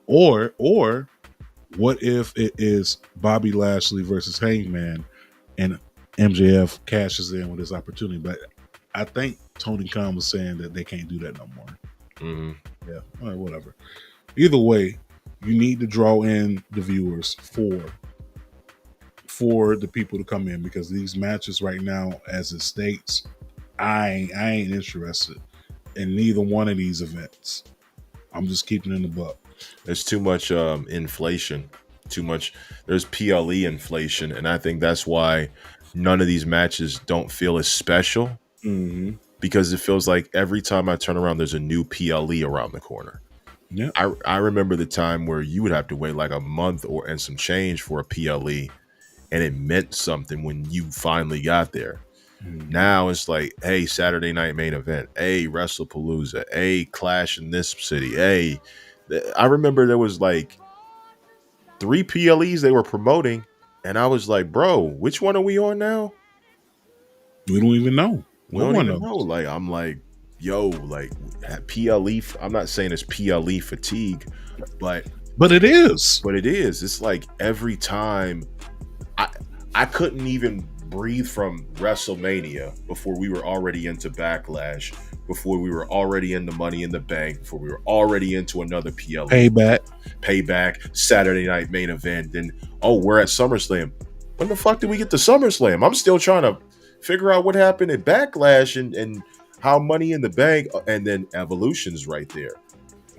or What if it is Bobby Lashley versus Hangman, and MJF cashes in with his opportunity? But I think Tony Khan was saying that they can't do that no more. Mm-hmm. Yeah, all right, whatever. Either way, you need to draw in the viewers for the people to come in, because these matches right now, as it states, I ain't interested in neither one of these events. I'm just keeping it in the buck. There's too much inflation. Too much. There's PLE inflation, and I think that's why none of these matches don't feel as special. Mm-hmm. Because it feels like every time I turn around, there's a new PLE around the corner. Yeah, I remember the time where you would have to wait like a month and some change for a PLE, and it meant something when you finally got there. Mm-hmm. Now it's like, hey, Saturday night main event, hey, WrestlePalooza, hey, Clash in this city, hey. I remember there was like 3 PLEs they were promoting, and I was like, bro, which one are we on now? We don't even know. We don't even know. Like, I'm like, yo, like PLE. I'm not saying it's PLE fatigue, but it is. But it is. It's like every time I couldn't even breathe from WrestleMania before we were already into Backlash, before we were already into Money in the Bank, before we were already into another PLE. Payback, Saturday night main event. Then, we're at SummerSlam. When the fuck did we get to SummerSlam? I'm still trying to figure out what happened at Backlash and how Money in the Bank, and then Evolution's right there.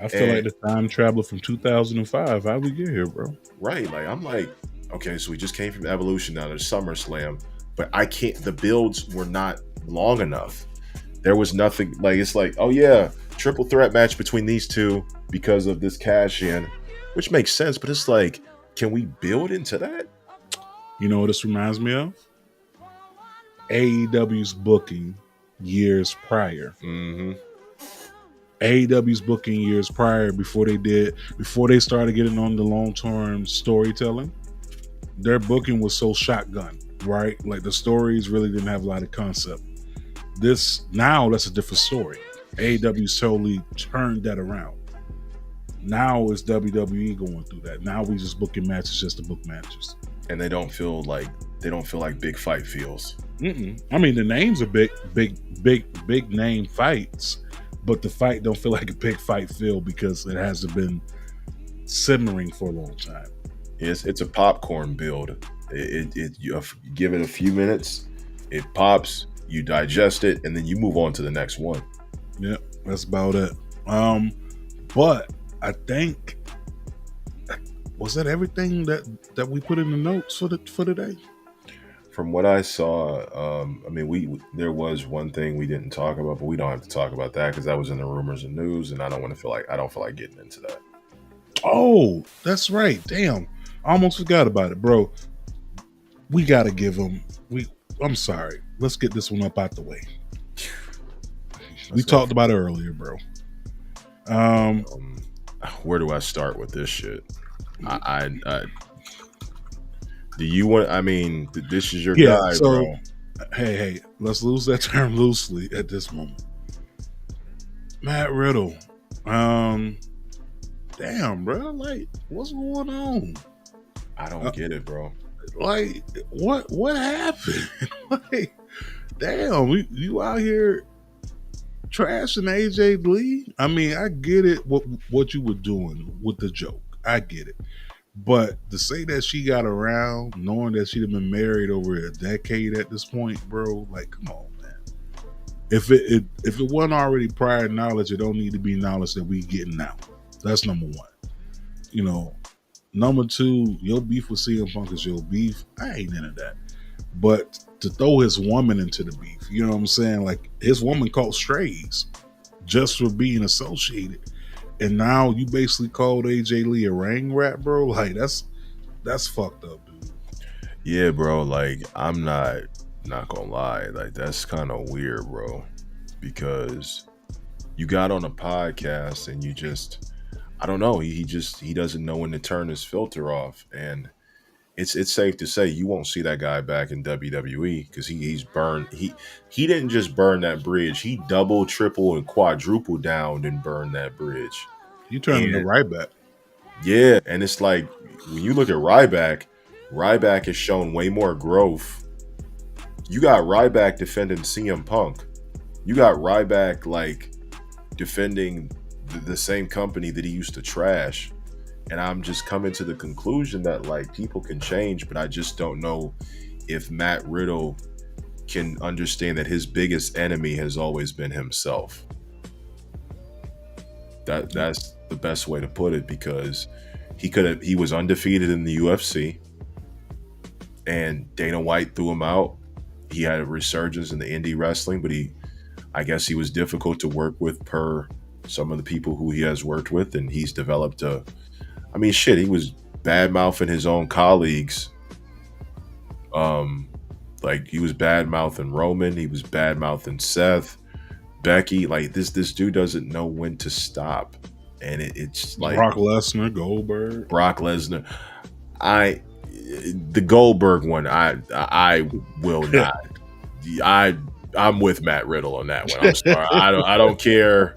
I feel like the time traveler from 2005. How we get here, bro? Right. Like, I'm like, okay, so we just came from Evolution now to SummerSlam, but I can't, the builds were not long enough. There was nothing, like, it's like, oh yeah, triple threat match between these two because of this cash in, which makes sense, but it's like, can we build into that? You know what this reminds me of? AEW's booking years prior. Mm-hmm. AEW's booking years prior, before they started getting on the long-term storytelling, their booking was so shotgun, right? Like, the stories really didn't have a lot of concept. Now that's a different story. AEW's totally turned that around. Now it's WWE going through that. Now we just booking matches just to book matches. And they don't feel like big fight feels. Mm-mm. I mean, the names are big name fights, but the fight don't feel like a big fight feel because it hasn't been simmering for a long time. It's a popcorn build. You give it a few minutes, it pops, you digest it, and then you move on to the next one. Yeah, that's about it. But I think, was that everything that we put in the notes for today? From what I saw, I mean, there was one thing we didn't talk about, but we don't have to talk about that because that was in the rumors and news, and I don't feel like getting into that. Oh, that's right. Damn, I almost forgot about it, bro. We gotta give them. I'm sorry. Let's get this one up out the way. We talked about it earlier, bro. Where do I start with this shit? Do you want? I mean, this is your guy, so, bro. Hey, let's lose that term loosely at this moment. Matt Riddle. Damn, bro. Like, what's going on? I don't get it, bro. Like, what happened? Like, damn, you out here trashing AJ Lee? I mean, I get it, what you were doing with the joke. I get it. But to say that she got around, knowing that she'd have been married over a decade at this point, bro, like, come on, man. If it wasn't already prior knowledge, it don't need to be knowledge that we getting now. That's number one. You know, number two, your beef with CM Punk is your beef. I ain't into that. But to throw his woman into the beef, you know what I'm saying? Like, his woman caught strays just for being associated. And now you basically called AJ Lee a ring rat, bro. Like, that's fucked up, dude. Yeah, bro. Like, I'm not gonna lie. Like, that's kind of weird, bro. Because you got on a podcast and you just, I don't know. He doesn't know when to turn his filter off, and it's safe to say you won't see that guy back in WWE because he's burned. He didn't just burn that bridge. He double, triple, and quadruple down and burned that bridge. You turned into right back. Yeah, and it's like when you look at Ryback has shown way more growth. You got Ryback defending CM Punk. You got Ryback like defending the same company that he used to trash. And I'm just coming to the conclusion that like people can change, but I just don't know if Matt Riddle can understand that his biggest enemy has always been himself. That's the best way to put it, because he was undefeated in the UFC and Dana White threw him out. He had a resurgence in the indie wrestling, but I guess he was difficult to work with per some of the people who he has worked with, and he's developed he was bad mouthing his own colleagues. Like he was bad mouthing Roman, he was bad mouthing Seth, Becky. Like this dude doesn't know when to stop, and it's like Brock Lesnar, Goldberg, the Goldberg one. I will not. I'm with Matt Riddle on that one. I'm sorry. I don't care.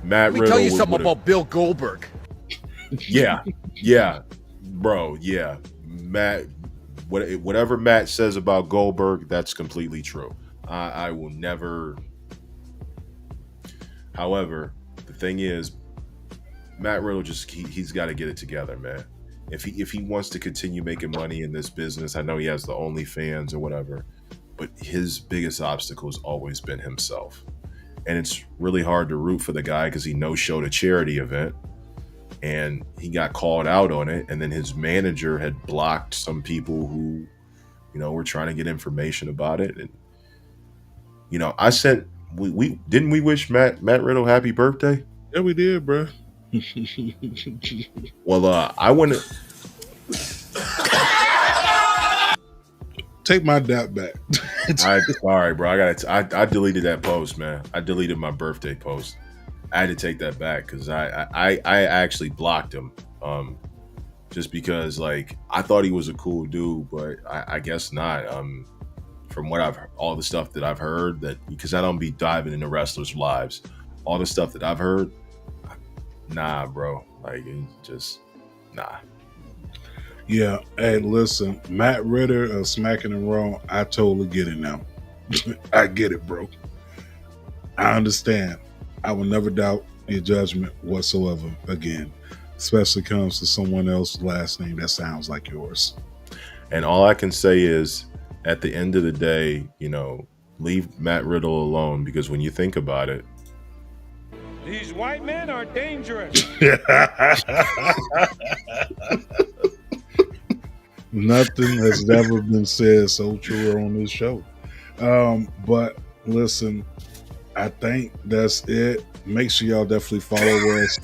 Matt Let me Riddle. tell you something about Bill Goldberg. Yeah, bro. Yeah, Matt. Whatever Matt says about Goldberg, that's completely true. I will never. However, the thing is, Matt Riddle he's got to get it together, man. If he wants to continue making money in this business, I know he has the OnlyFans or whatever, but his biggest obstacle has always been himself. And it's really hard to root for the guy because he no-showed a charity event and he got called out on it. And then his manager had blocked some people who, were trying to get information about it. And, I sent, we didn't we wish Matt Riddle happy birthday? Yeah, we did, bro. Well, I want to take my dap back. Sorry, bro. I deleted that post, man. I deleted my birthday post. I had to take that back because I actually blocked him. Just because like I thought he was a cool dude, but I guess not. From what all the stuff that I've heard, that because I don't be diving into wrestlers' lives, all the stuff that I've heard, nah, bro. Like just nah. Yeah, hey, listen, Matt Ritter of Smacking and Raw, I totally get it now. I get it, bro. I understand. I will never doubt your judgment whatsoever again, especially comes to someone else's last name that sounds like yours. And all I can say is, at the end of the day, leave Matt Riddle alone, because when you think about it, these white men are dangerous. Nothing has ever been said so true on this show. But listen, I think that's it. Make sure y'all definitely follow us.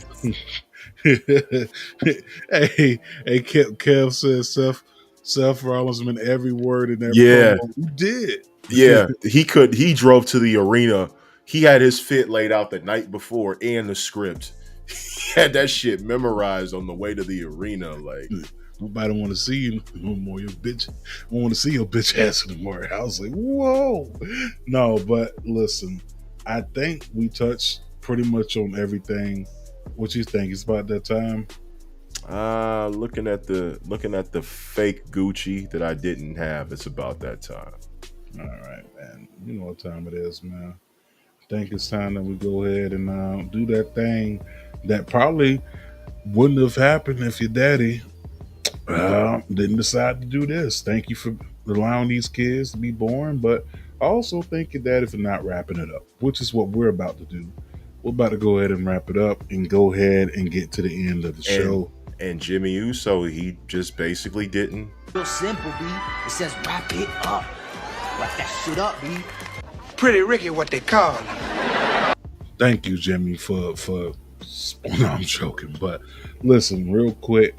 hey, Kev says Seth Rollins meant every word in that promo. He did. Yeah, he drove to the arena. He had his fit laid out the night before and the script. He had that shit memorized on the way to the arena. Like, nobody want to see you no more, your bitch. I want to see your bitch ass anymore. I was like, whoa. No, but listen, I think we touched pretty much on everything. What you think? It's about that time? Looking at the fake Gucci that I didn't have, it's about that time. All right, man. You know what time it is, man. I think it's time that we go ahead and do that thing that probably wouldn't have happened if your daddy didn't decide to do this. Thank you for allowing these kids to be born, but also thank your daddy for not wrapping it up, which is what we're about to do. We're about to go ahead and wrap it up and go ahead and get to the end of the show. And Jimmy Uso, he just basically didn't. Real simple, B. It says wrap it up. Wrap that shit up, B. Pretty Ricky, what they call him. Thank you, Jimmy, for no, I'm joking. But listen, real quick,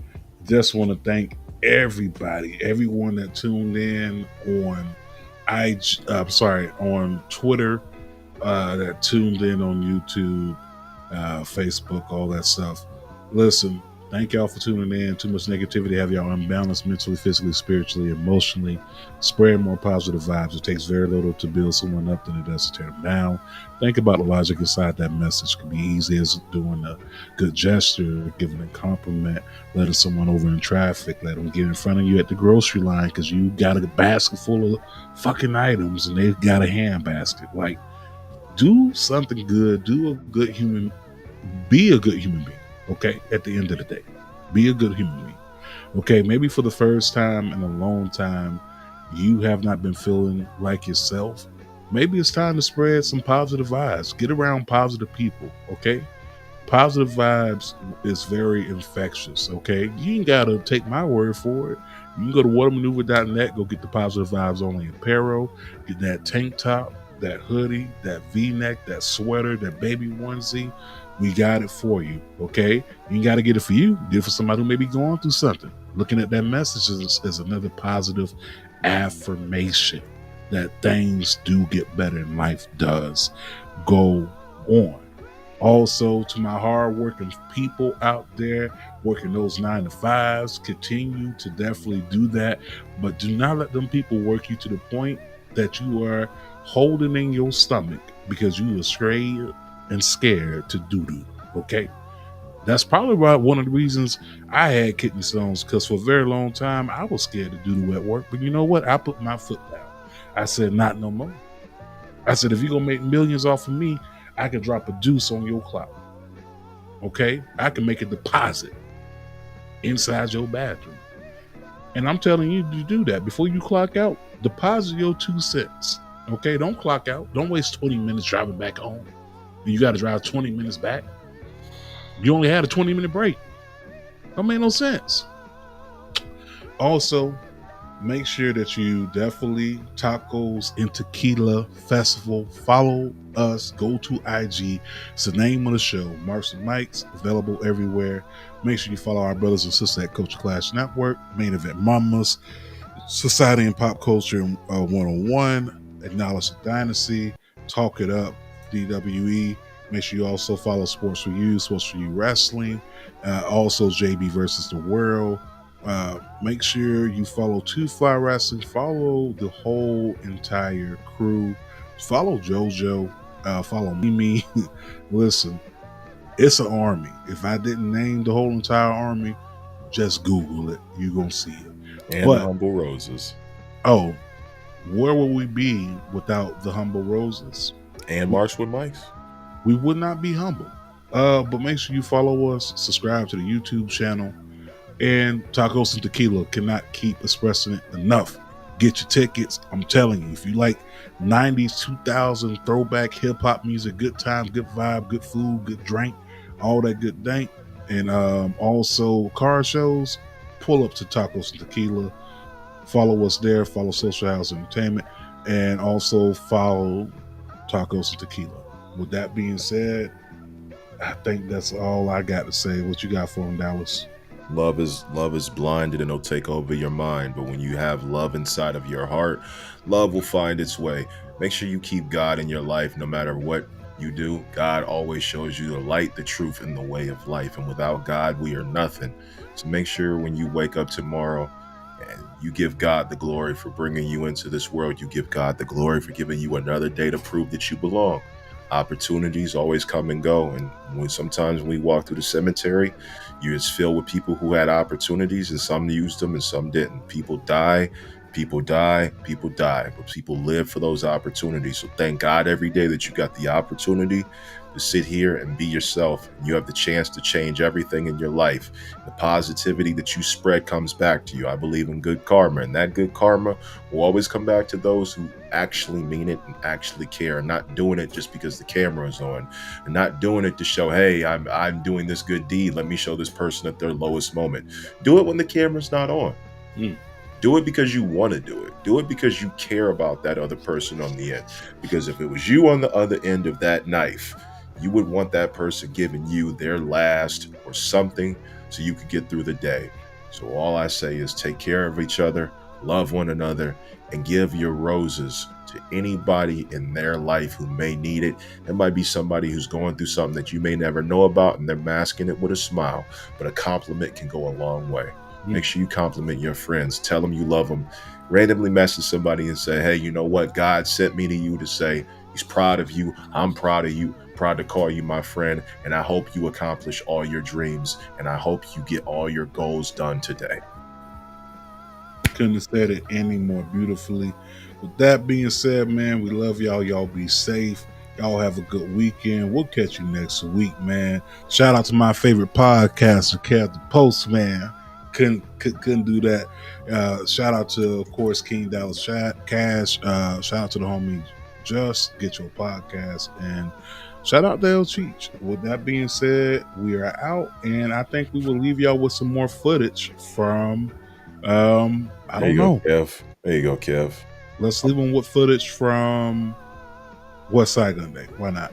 just want to thank everyone that tuned in on on Twitter, that tuned in on YouTube, Facebook, all that stuff. Listen, Thank y'all for tuning in. Too much negativity have y'all unbalanced mentally, physically, spiritually, emotionally. Spread more positive vibes. It takes very little to build someone up than it does to tear them down. Think about the logic inside that message. It can be easy as doing a good gesture, giving a compliment, letting someone over in traffic, let them get in front of you at the grocery line because you got a basket full of fucking items and they've got a hand basket. Like, do something good. Be a good human being. Okay, at the end of the day, be a good human being. Okay, maybe for the first time in a long time, you have not been feeling like yourself. Maybe it's time to spread some positive vibes. Get around positive people. Okay, positive vibes is very infectious. Okay, you ain't gotta take my word for it. You can go to watermaneuver.net, go get the positive vibes only apparel, get that tank top, that hoodie, that v-neck, that sweater, that baby onesie. We got it for you. Okay, you ain't got to get it for you. Get it for somebody who may be going through something. Looking at that message is another positive affirmation that things do get better and life does go on. Also, to my hardworking people out there working those 9 to 5s, continue to definitely do that, but do not let them people work you to the point that you are holding in your stomach because you are scared and scared to doo-doo. Okay, that's probably one of the reasons I had kidney stones, because for a very long time I was scared to doo-doo at work. But you know what? I put my foot down. I said, not no more. I said, if you're gonna make millions off of me, I can drop a deuce on your clout. Okay, I can make a deposit inside your bathroom, and I'm telling you to do that before you clock out. Deposit your 2 cents. Okay, don't clock out. Don't waste 20 minutes driving back home. You got to drive 20 minutes back. You only had a 20-minute break. That made no sense. Also, make sure that you definitely Tacos and Tequila Festival. Follow us. Go to IG. It's the name of the show. Marks and Mikes, available everywhere. Make sure you follow our brothers and sisters at Culture Clash Network, Main Event Mamas, Society and Pop Culture 101, Acknowledge the Dynasty, Talk It Up, DWE. Make sure you also follow Sports for You Wrestling, also JB versus the World. Make sure you follow 2 Fly Wrestling. Follow the whole entire crew. Follow JoJo. Follow Mimi. Listen, it's an army. If I didn't name the whole entire army, just Google it. You're going to see it. And the Humble Roses. Oh, where would we be without the Humble Roses? And Marks with Mics. We would not be humble. But make sure you follow us, subscribe to the YouTube channel, and Tacos and Tequila cannot keep expressing it enough. Get your tickets. I'm telling you, if you like 90s, 2000 throwback hip hop music, good time, good vibe, good food, good drink, all that good dank, and also car shows, pull up to Tacos and Tequila. Follow us there. Follow Social House Entertainment, and also follow Tacos and Tequila. With that being said, I think that's all I got to say. What you got for him, Dallas? Love is blinded and it'll take over your mind. But when you have love inside of your heart, love will find its way. Make sure you keep God in your life no matter what you do. God always shows you the light, the truth, and the way of life. And without God, we are nothing. So make sure when you wake up tomorrow, and you give God the glory for bringing you into this world. You give God the glory for giving you another day to prove that you belong. Opportunities always come and go, and sometimes when we walk through the cemetery, you're just filled with people who had opportunities, and some used them and some didn't. People die, but people live for those opportunities. So thank God every day that you got the opportunity to sit here and be yourself. You have the chance to change everything in your life. The positivity that you spread comes back to you. I believe in good karma, and that good karma will always come back to those who actually mean it and actually care, and not doing it just because the camera is on, and not doing it to show, hey, I'm doing this good deed. Let me show this person at their lowest moment. Do it when the camera's not on. Do it because you want to do it. Do it because you care about that other person on the end. Because if it was you on the other end of that knife, you would want that person giving you their last or something so you could get through the day. So all I say is take care of each other, love one another, and give your roses to anybody in their life who may need it. It might be somebody who's going through something that you may never know about, and they're masking it with a smile, but a compliment can go a long way. Make sure you compliment your friends. Tell them you love them. Randomly message somebody and say, hey, you know what? God sent me to you to say he's proud of you. I'm proud of you. Proud to call you my friend. And I hope you accomplish all your dreams. And I hope you get all your goals done today. Couldn't have said it any more beautifully. With that being said, man, we love y'all. Y'all be safe. Y'all have a good weekend. We'll catch you next week, man. Shout out to my favorite podcaster, Kev the Postman. Couldn't do that. Shout out to, of course, King Dallas Cash. Shout out to the homie Just Get Your Podcast, and shout out to El Cheech. With that being said, we are out, and I think we will leave y'all with some more footage from I don't know. Kev. There you go, Kev. Let's leave them with footage from West Side Gun Day. Why not?